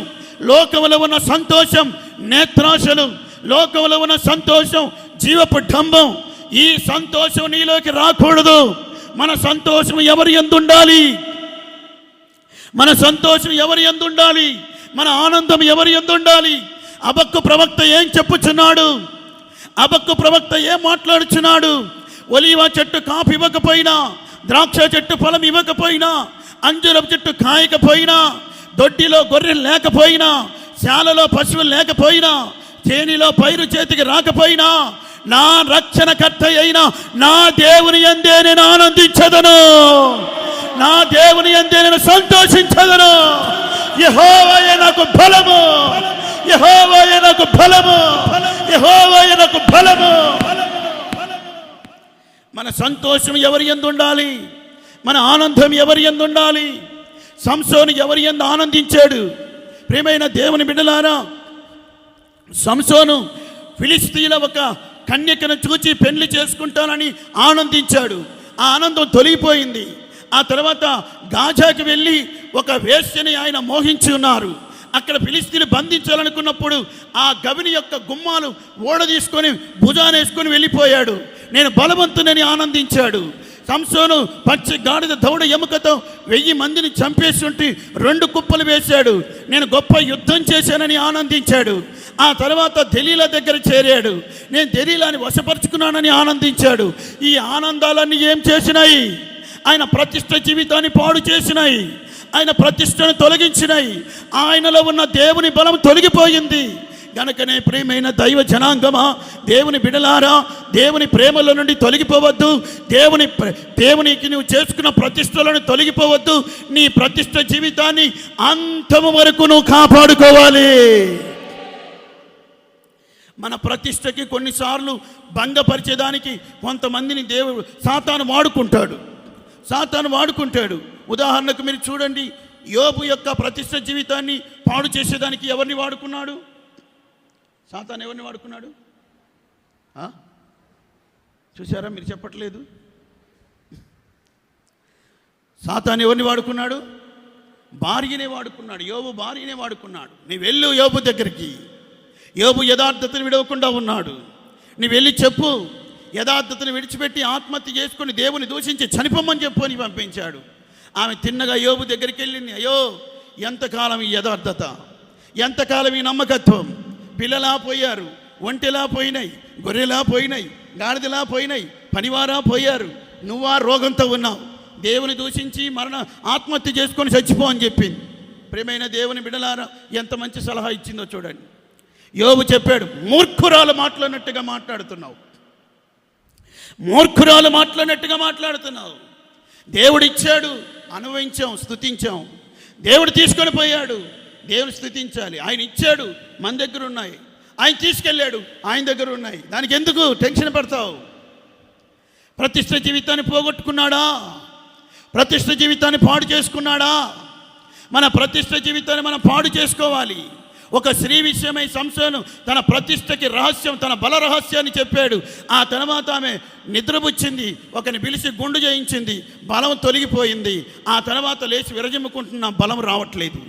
లోకములో ఉన్న సంతోషం నేత్రాశలు, లోకంలో ఉన్న సంతోషం జీవపు డంబం. ఈ సంతోషం నీలోకి రాకూడదు. మన సంతోషం ఎవరి యందు ఉండాలి? మన సంతోషం ఎవరి యందు ఉండాలి? మన ఆనందం ఎవరి యందు ఉండాలి? హబక్కు ప్రవక్త ఏం చెప్పుచున్నాడు? హబక్కు ప్రవక్త ఏం మాట్లాడుచున్నాడు? ఒలీవ చెట్టు కాపు ఇవ్వకపోయినా, ద్రాక్ష చెట్టు ఫలం ఇవ్వకపోయినా, అంజూరపు చెట్టు కాయకపోయినా, దొడ్డిలో గొర్రెలు లేకపోయినా, శాలలో పశువులు లేకపోయినా, చేనిలో పైరు చేతికి రాకపోయినా, నా రక్షణకర్త అయిన నా దేవుని యందే నేను ఆనందించదను, నా దేవుని యందే నేను సంతోషించదను. యెహోవాయే నాకు బలము, యెహోవాయే నాకు బలము, యెహోవా నాకు బలము. మన సంతోషం ఎవరి యందు ఉండాలి? మన ఆనందం ఎవరి యందు ఉండాలి? సంసోను ఎవరి యందు ఆనందించాడు? ప్రియమైన దేవుని బిడ్డలారా, సంసోను ఫిలిష్తీయుల ఒక కన్యకను చూచి పెళ్లి చేసుకుంటానని ఆనందించాడు. ఆ ఆనందం తొలగిపోయింది. ఆ తర్వాత గాజాకి వెళ్ళి ఒక వేశ్యని ఆయన మోహించి ఉన్నారు. అక్కడ ఫిలిష్తీయులు బంధించాలనుకున్నప్పుడు ఆ గవిని యొక్క గుమ్మాలు ఓడ తీసుకొని భుజానేసుకొని వెళ్ళిపోయాడు. నేను బలవంతునని ఆనందించాడు. సంసోను పచ్చి గాడిద దౌడ ఎముకతో 1000 మందిని చంపేస్తుంటే 2 కుప్పలు వేశాడు. నేను గొప్ప యుద్ధం చేశానని ఆనందించాడు. ఆ తర్వాత దెలీలా దగ్గర చేరాడు. నేను దెలీలాని వశపరుచుకున్నానని ఆనందించాడు. ఈ ఆనందాలన్నీ ఏం చేసినాయి? ఆయన ప్రతిష్ట జీవితాన్ని పాడు చేసినాయి. ఆయన ప్రతిష్టను తొలగించినాయి. ఆయనలో ఉన్న దేవుని బలం తొలగిపోయింది. గనుకనే ప్రియమైన దైవ జనాంగమా, దేవుని బిడలారా, దేవుని ప్రేమలో నుండి తొలగిపోవద్దు. దేవునికి నువ్వు చేసుకున్న ప్రతిష్టలను తొలగిపోవద్దు. నీ ప్రతిష్ట జీవితాన్ని అంతము వరకు నువ్వు కాపాడుకోవాలి. మన ప్రతిష్టకి కొన్నిసార్లు భంగపరిచేదానికి కొంతమందిని సాతాను వాడుకుంటాడు. ఉదాహరణకు మీరు చూడండి, యోబు యొక్క ప్రతిష్ట జీవితాన్ని పాడు చేసేదానికి ఎవరిని వాడుకున్నాడు? సాతాను ఎవరిని వాడుకున్నాడు? చూసారా? మీరు చెప్పట్లేదు. సాతాను ఎవరిని వాడుకున్నాడు? భార్యనే వాడుకున్నాడు. యోబు భార్యనే వాడుకున్నాడు. నీ వెళ్ళు యోబు దగ్గరికి. యోబు యథార్థతను విడవకుండా ఉన్నాడు. నీ వెళ్ళి చెప్పు, యథార్థతను విడిచిపెట్టి ఆత్మహత్య చేసుకొని దేవుని దూషించి చనిపోమని చెప్పు అని పంపించాడు. ఆమె తిన్నగా యోబు దగ్గరికి వెళ్ళింది. అయ్యో, ఎంతకాలం ఈ యథార్థత, ఎంతకాలం ఈ నమ్మకత్వం? పిల్లలా పోయారు, ఒంటెలా పోయినాయి, గొర్రెలా పోయినాయి, గాడిదలా పోయినాయి, పనివారా పోయారు. నువ్వా రోగంతో ఉన్నావు. దేవుని దూషించి ఆత్మహత్య చేసుకొని చచ్చిపో అని చెప్పింది. ప్రియమైన దేవుని బిడలారా, ఎంత మంచి సలహా ఇచ్చిందో చూడండి. యోబు చెప్పాడు, మూర్ఖురాలు మాట్లాడినట్టుగా మాట్లాడుతున్నావు. దేవుడిచ్చాడు, అనుభవించాం, స్తుతించాం. దేవుడు తీసుకొని పోయాడు, దేవుని స్తుతించాలి. ఆయన ఇచ్చాడు, మన దగ్గర ఉన్నాయి. ఆయన తీసుకెళ్ళాడు, ఆయన దగ్గర ఉన్నాయి. దానికి ఎందుకు టెన్షన్ పడతావు? ప్రతిష్ట జీవితాన్ని పోగొట్టుకున్నాడా? ప్రతిష్ట జీవితాన్ని పాడు చేసుకున్నాడా? మన ప్రతిష్ట జీవితాన్ని మనం పాడు చేసుకోవాలి. ఒక స్త్రీ విషయమై సంసోను తన ప్రతిష్టకి రహస్యం, తన బల రహస్యాన్ని చెప్పాడు. ఆ తర్వాత ఆమె నిద్రపుచ్చింది, ఒకరిని పిలిచి గుండు చేయించింది, బలం తొలగిపోయింది. ఆ తర్వాత లేచి విరజిమ్ముకుంటున్న బలం రావట్లేదు.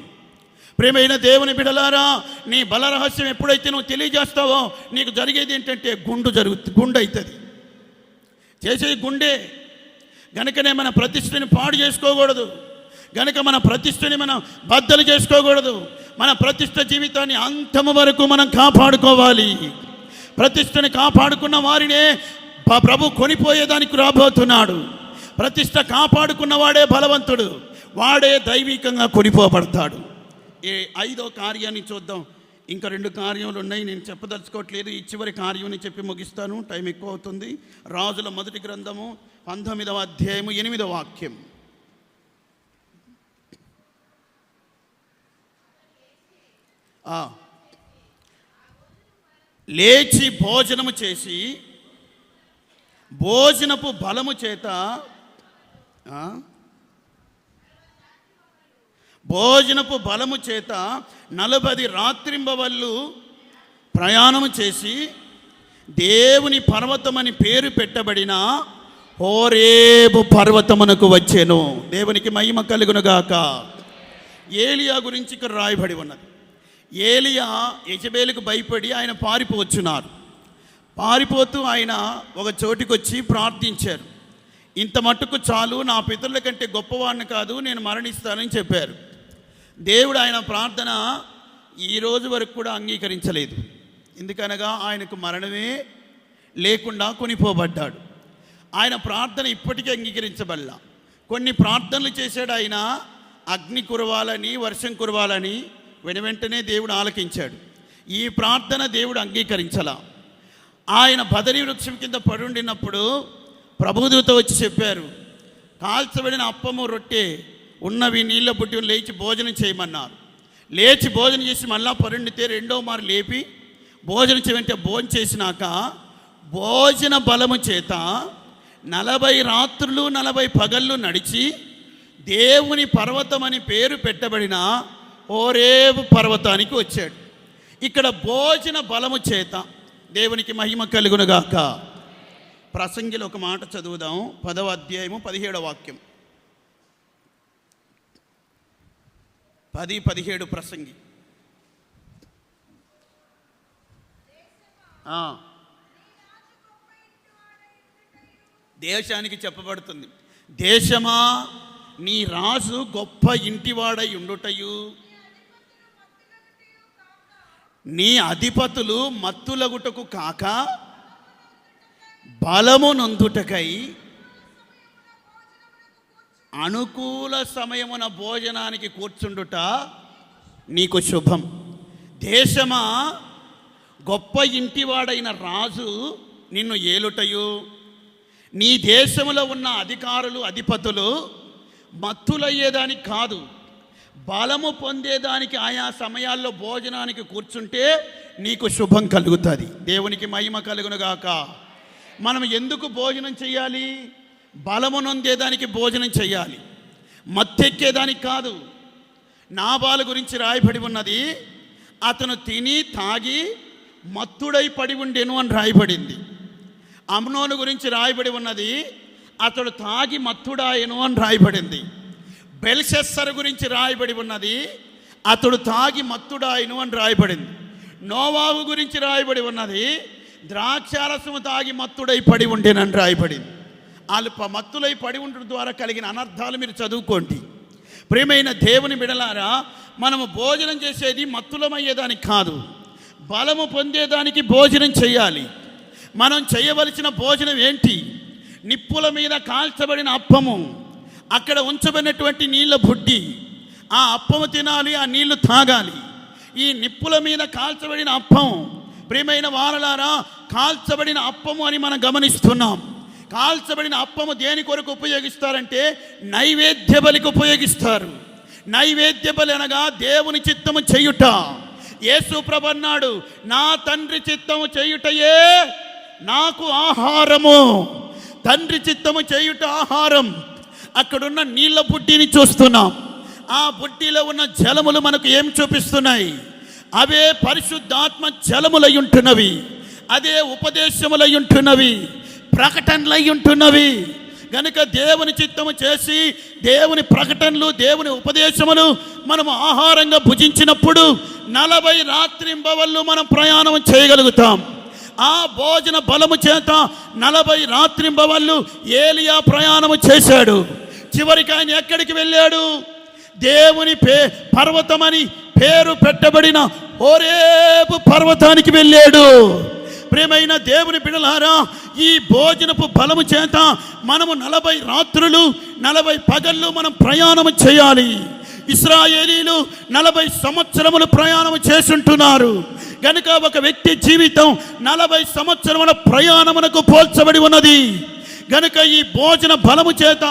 ప్రియమైన దేవుని బిడలారా, నీ బల రహస్యం ఎప్పుడైతే నువ్వు తెలియజేస్తావో నీకు జరిగేది ఏంటంటే గుండు అవుతుంది. చేసేది గుండె. గనుకనే మన ప్రతిష్టని పాడు చేసుకోకూడదు. గనుక మన ప్రతిష్టని మనం బద్దలు చేసుకోకూడదు. మన ప్రతిష్ట జీవితాన్ని అంతము వరకు మనం కాపాడుకోవాలి. ప్రతిష్టని కాపాడుకున్న వారినే ప్రభు కొనిపోయేదానికి రాబోతున్నాడు. ప్రతిష్ట కాపాడుకున్న వాడే బలవంతుడు, వాడే దైవికంగా కొనిపోబడతాడు. 5వ కార్యాన్ని చూద్దాం. ఇంకా 2 కార్యములు ఉన్నాయి, నేను చెప్పదలుచుకోవట్లేదు. ఈ చివరి కార్యం చెప్పి ముగిస్తాను, టైం ఎక్కువ అవుతుంది. రాజుల మొదటి గ్రంథము 19వ అధ్యాయము 8వ వాక్యం. లేచి భోజనము చేసి భోజనపు బలము చేత భోజనపు బలము చేత 40 రాత్రింబవళ్ళు ప్రయాణము చేసి దేవుని పర్వతమని పేరు పెట్టబడిన హోరేబు పర్వతమునకు వచ్చెను. దేవునికి మహిమ కలుగునుగాక. ఏలియా గురించి ఇక్కడ రాయబడి ఉన్నది. ఏలియా యెజబేలుకు భయపడి ఆయన పారిపోతూ ఆయన ఒక చోటికి వచ్చి ప్రార్థించారు. ఇంత మట్టుకు చాలు, నా పితరుల కంటే గొప్పవాడిని కాదు, నేను మరణిస్తానని చెప్పారు. దేవుడు ఆయన ప్రార్థన ఈ రోజు వరకు కూడా అంగీకరించలేదు. ఎందుకనగా ఆయనకు మరణమే లేకుండా కొనిపోబడ్డాడు. ఆయన ప్రార్థన ఇప్పటికీ అంగీకరించబడలా. కొన్ని ప్రార్థనలు చేశాడు ఆయన, అగ్ని కురవాలని, వర్షం కురవాలని. వెంటనే దేవుడు ఆలకించాడు. ఈ ప్రార్థన దేవుడు అంగీకరించలా. ఆయన బదరీ వృక్షం కింద పడుండినప్పుడు ప్రభుదూత వచ్చి చెప్పారు, కాల్చబడిన అప్పము రొట్టె ఉన్నవి నీళ్ళ బుట్టి లేచి భోజనం చేయమన్నారు. లేచి భోజనం చేసి మళ్ళా పరుండితే 2వ మారు లేపి భోజనం చేయమంటే భోజనం చేసినాక భోజన బలము చేత 40 రాత్రులు 40 పగళ్ళు నడిచి దేవుని పర్వతం అని పేరు పెట్టబడిన హోరేబు పర్వతానికి వచ్చాడు. ఇక్కడ భోజన బలము చేత దేవునికి మహిమ కలుగునుగాక. ప్రసంగిలో ఒక మాట చదువుదాం. 10వ అధ్యాయము 17వ వాక్యం. 10-17 ప్రసంగి. దేశానికి చెప్పబడుతుంది, దేశమా నీ రాజు గొప్ప ఇంటివాడై ఉండుటయు, నీ అధిపతులు మత్తులగుటకు కాక బలము నొందుటకై అనుకూల సమయమున భోజనానికి కూర్చుండుట నీకు శుభం. దేశమా గొప్ప ఇంటివాడైన రాజు నిన్ను ఏలుటయు, నీ దేశంలో ఉన్న అధికారులు అధిపతులు మత్తులయ్యేదానికి కాదు, బలము పొందేదానికి ఆయా సమయాల్లో భోజనానికి కూర్చుంటే నీకు శుభం కలుగుతుంది. దేవునికి మహిమ కలుగునుగాక. మనం ఎందుకు భోజనం చేయాలి? బలము నొందేదానికి భోజనం చేయాలి, మత్తెక్కేదానికి కాదు. నాబాలు గురించి రాయబడి ఉన్నది, అతను తిని తాగి మత్తుడై పడి ఉండెను అని రాయబడింది. అమ్నోను గురించి రాయబడి ఉన్నది, అతడు తాగి మత్తుడాయను అని రాయబడింది. బెల్షస్సరు గురించి రాయబడి ఉన్నది, అతడు తాగి మత్తుడాయను అని రాయబడింది. నోవాహు గురించి రాయబడి ఉన్నది, ద్రాక్షారసము తాగి మత్తుడై పడి ఉండేనని రాయబడింది. వాళ్ళు మత్తులై పడి ఉండడం ద్వారా కలిగిన అనర్థాలు మీరు చదువుకోండి. ప్రియమైన దేవుని బిడలారా, మనము భోజనం చేసేది మత్తులమయ్యేదానికి కాదు, బలము పొందేదానికి భోజనం చేయాలి. మనం చేయవలసిన భోజనం ఏంటి? నిప్పుల మీద కాల్చబడిన అప్పము, అక్కడ ఉంచబడినటువంటి నీళ్ళ బుడ్డి, ఆ అప్పము తినాలి, ఆ నీళ్లు తాగాలి. ఈ నిప్పుల మీద కాల్చబడిన అప్పం, ప్రియమైన వారలారా, కాల్చబడిన అప్పము అని మనం గమనిస్తున్నాం. కాల్చబడిన అప్పము దేని కొరకు ఉపయోగిస్తారంటే నైవేద్య బలికి ఉపయోగిస్తారు. నైవేద్య బలి అనగా దేవుని చిత్తము చేయుట. యేసు ప్రభు అన్నాడు, నా తండ్రి చిత్తము చేయుటయే నాకు ఆహారము. తండ్రి చిత్తము చేయుట ఆహారం. అక్కడున్న నీళ్ళ బుడ్డిని చూస్తున్నాం. ఆ బుడ్డిలో ఉన్న జలములు మనకు ఏం చూపిస్తున్నాయి? అవే పరిశుద్ధాత్మ జలములై ఉంటున్నవి, అదే ఉపదేశములై ఉంటున్నవి, ప్రకటనలై ఉంటున్నవి. గనుక దేవుని చిత్తము చేసి దేవుని ప్రకటనలు, దేవుని ఉపదేశములు మనము ఆహారంగా భుజించినప్పుడు 40 రాత్రింబవళ్ళు మనం ప్రయాణం చేయగలుగుతాం. ఆ భోజన బలము చేత 40 రాత్రింబవళ్ళు ఏలియా ప్రయాణము చేశాడు. చివరికి ఆయన ఎక్కడికి వెళ్ళాడు? దేవుని పర్వతమని పేరు పెట్టబడిన హోరేబు పర్వతానికి వెళ్ళాడు. ప్రియమైన దేవుని బిడ్డలారా, ఈ భోజనపు బలము చేత మనము 40 రాత్రులు 40 పగళ్ళు మనం ప్రయాణం చేయాలి. ఇశ్రాయేలీలు 40 సంవత్సరములు ప్రయాణం చేసుంటున్నారు. గనుక ఒక వ్యక్తి జీవితం 40 సంవత్సరముల ప్రయాణమునకు పోల్చబడి ఉన్నది. గనుక ఈ భోజన బలము చేత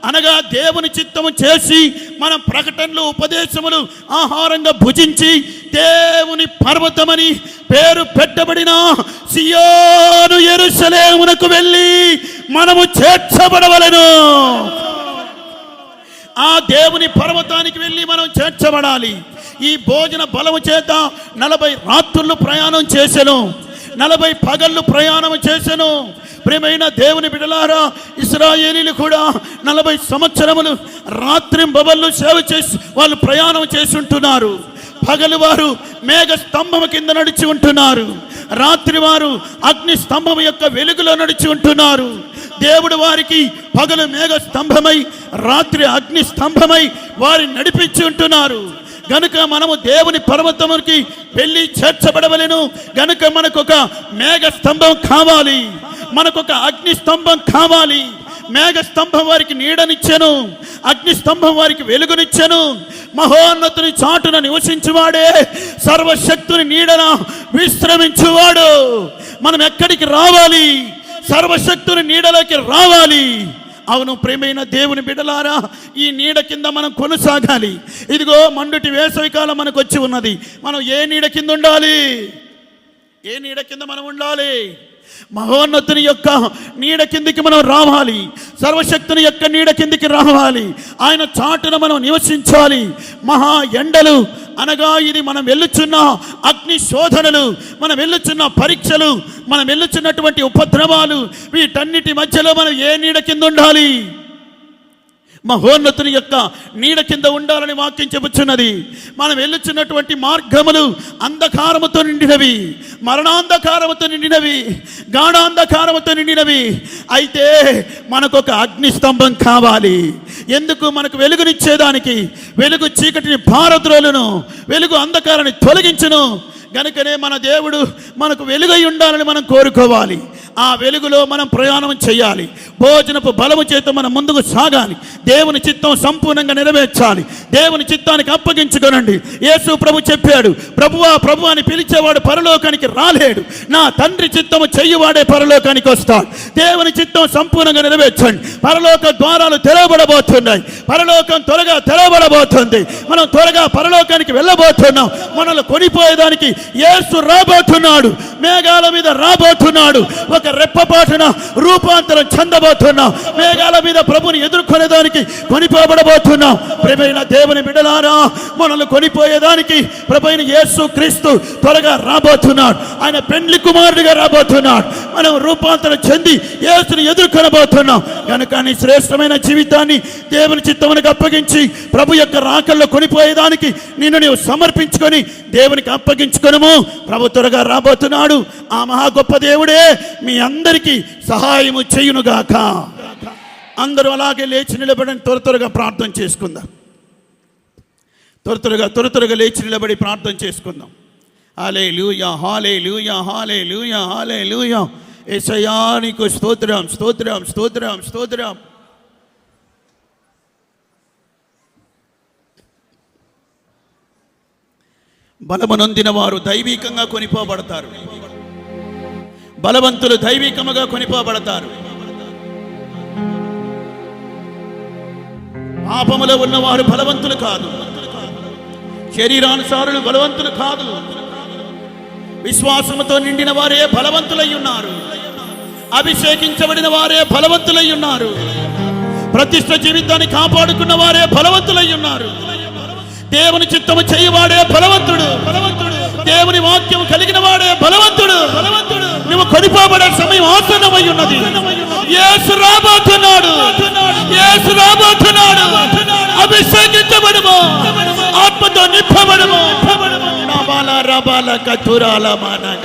అనగా దేవుని చిత్తము చేసి మనం ప్రకటనలు, ఉపదేశములు ఆహారంగా భుజించి దేవుని పర్వతమని పేరు పెట్టబడిన సియోను యెరూషలేమునకు వెళ్ళి మనము చేర్చబడవలెను. ఆ దేవుని పర్వతానికి వెళ్ళి మనం చేర్చబడాలి. ఈ భోజన బలము చేత 40 రాత్రులు ప్రయాణం చేసెను, 40 పగళ్ళు ప్రయాణం చేసెను. ప్రియమైన దేవుని బిడ్డలారా, ఇశ్రాయేలీలు కూడా 40 సంవత్సరములు రాత్రింబవళ్ళు సేవ చేసి వాళ్ళు ప్రయాణం చేసి ఉంటున్నారు. పగలు వారు మేఘ స్తంభము కింద నడిచి ఉంటున్నారు, రాత్రి వారు అగ్ని స్తంభం యొక్క వెలుగులో నడిచి ఉంటున్నారు. దేవుడు వారికి పగలు మేఘ స్తంభమై, రాత్రి అగ్ని స్తంభమై వారిని నడిపించి ఉంటున్నారు. గనుక మనము దేవుని పర్వతమునికి వెళ్ళి చేర్చబడవలెను. గనుక మనకొక మేఘ స్తంభం కావాలి, మనకొక అగ్ని స్తంభం కావాలి. మేఘ స్తంభం వారికి నీడనిచ్చెను, అగ్ని స్తంభం వారికి వెలుగునిచ్చెను. మహోన్నతుని చాటున నివసించువాడే సర్వశక్తుని నీడన విశ్రమించువాడు. మనం ఎక్కడికి రావాలి? సర్వశక్తుని నీడలోకి రావాలి. అవును ప్రియమైన దేవుని బిడ్డలారా, ఈ నీడ కింద మనం కొనసాగాలి. ఇదిగో మండుటి వేసవికాలం మనకు వచ్చి ఉన్నది. మనం ఏ నీడ కింద ఉండాలి? ఏ నీడ కింద మనం ఉండాలి? మహోన్నతుని యొక్క నీడ కిందికి మనం రావాలి. సర్వశక్తుని యొక్క నీడ కిందికి రావాలి. ఆయన చాటున మనం నివసించాలి. మహా ఎండలు అనగా ఇది మనం వెళ్ళుచున్న అగ్ని శోధనలు, మనం వెళ్ళుచున్న పరీక్షలు, మనం వెళ్ళుచున్నటువంటి ఉపద్రవాలు, వీటన్నిటి మధ్యలో మనం ఏ నీడ కింద ఉండాలి? మహోన్నతుని యొక్క నీడ కింద ఉండాలని వాక్యం చెబుతున్నది. మనం వెళ్ళుచున్నటువంటి మార్గములు అంధకారముతో నిండినవి, మరణాంధకారముతో నిండినవి, గాఢాంధకారముతో నిండినవి. అయితే మనకు ఒక అగ్నిస్తంభం కావాలి. ఎందుకు? మనకు వెలుగునిచ్చేదానికి. వెలుగు చీకటిని పారద్రోలును, వెలుగు అంధకారాన్ని తొలగించును. గనుకనే మన దేవుడు మనకు వెలుగై ఉండాలని మనం కోరుకోవాలి. ఆ వెలుగులో మనం ప్రయాణం చేయాలి. భోజనపు బలము చేత మనం ముందుకు సాగాలి. దేవుని చిత్తం సంపూర్ణంగా నెరవేర్చాలి. దేవుని చిత్తానికి అప్పగించుకోనండి. యేసు ప్రభు చెప్పాడు, ప్రభువా ప్రభు అని పిలిచేవాడు పరలోకానికి రాలేడు, నా తండ్రి చిత్తము చెయ్యువాడే పరలోకానికి వస్తాడు. దేవుని చిత్తం సంపూర్ణంగా నెరవేర్చండి. పరలోక ద్వారాలు తెరవబడబోతున్నాయి. పరలోకం త్వరగా తెరవబడబోతుంది. మనం త్వరగా పరలోకానికి వెళ్ళబోతున్నాం. మనల్ని కొనిపోయేదానికి యేసు రాబోతున్నాడు. మేఘాల మీద రాబోతున్నాడు. ఒక రెప్పపాటున రూపాంతరం చెందబోతున్నాం. మేఘాల మీద ప్రభుని ఎదుర్కొనేదానికి కొనిపోబడబోతున్నాం. ప్రియమైన దేవుని బిడ్డలారా, మనల్ని కొనిపోయేదానికి ప్రభువైన యేసు క్రీస్తు త్వరగా రాబోతున్నాడు. ఆయన పెండ్లి కుమారుడిగా రాబోతున్నాడు. మనం రూపాంతరం చెంది యేసుని ఎదుర్కొనబోతున్నాం. కనుక నీ శ్రేష్టమైన జీవితాన్ని దేవుని చిత్తమునికి అప్పగించి ప్రభు యొక్క రాకల్లో కొనిపోయేదానికి నిన్ను నీవు సమర్పించుకొని దేవునికి అప్పగించుకొనుము. ప్రభు త్వరగా రాబోతున్నాడు. ఆ మహా గొప్ప దేవుడే మీ అందరికీ సహాయము చేయునుగాక. అందరూ అలాగే లేచి నిలబడి త్వరగా ప్రార్థన చేసుకుందాం. త్వరగా లేచి నిలబడి ప్రార్థన చేసుకుందాం. హల్లెలూయా, హల్లెలూయా, హల్లెలూయా, హల్లెలూయా. యేసయ్యా నీకు స్తోత్రం, స్తోత్రం, స్తోత్రం, స్తోత్రం. బలమునొందిన వారు దైవికంగా కొనిపోబడతారు. బలవంతులు దైవికముగా కొనిపోబడతారు. పాపములో ఉన్నవారు బలవంతులు కాదు, శరీరానుసారులు బలవంతులు కాదు. విశ్వాసముతో నిండిన వారే బలవంతులై ఉన్నారు. అభిషేకించబడిన వారే బలవంతులై ఉన్నారు. ప్రతిష్ఠ జీవితాన్ని కాపాడుకున్న వారే బలవంతులై ఉన్నారు. దేవుని చిత్తము చేయవాడే బలవంతుడు. దేవుని వాక్యం కలిగిన వాడే బలవంతుడు. నువ్వు కొనిపోబడే సమయం ఆసన్నమై ఉన్నది. యేసు రాబోతున్నాడు. యేసు రాబోతున్నాడు. అభిషేకించబడుము, ఆత్మతో నింపబడుము. రబాల రబాల కతురాల మానగ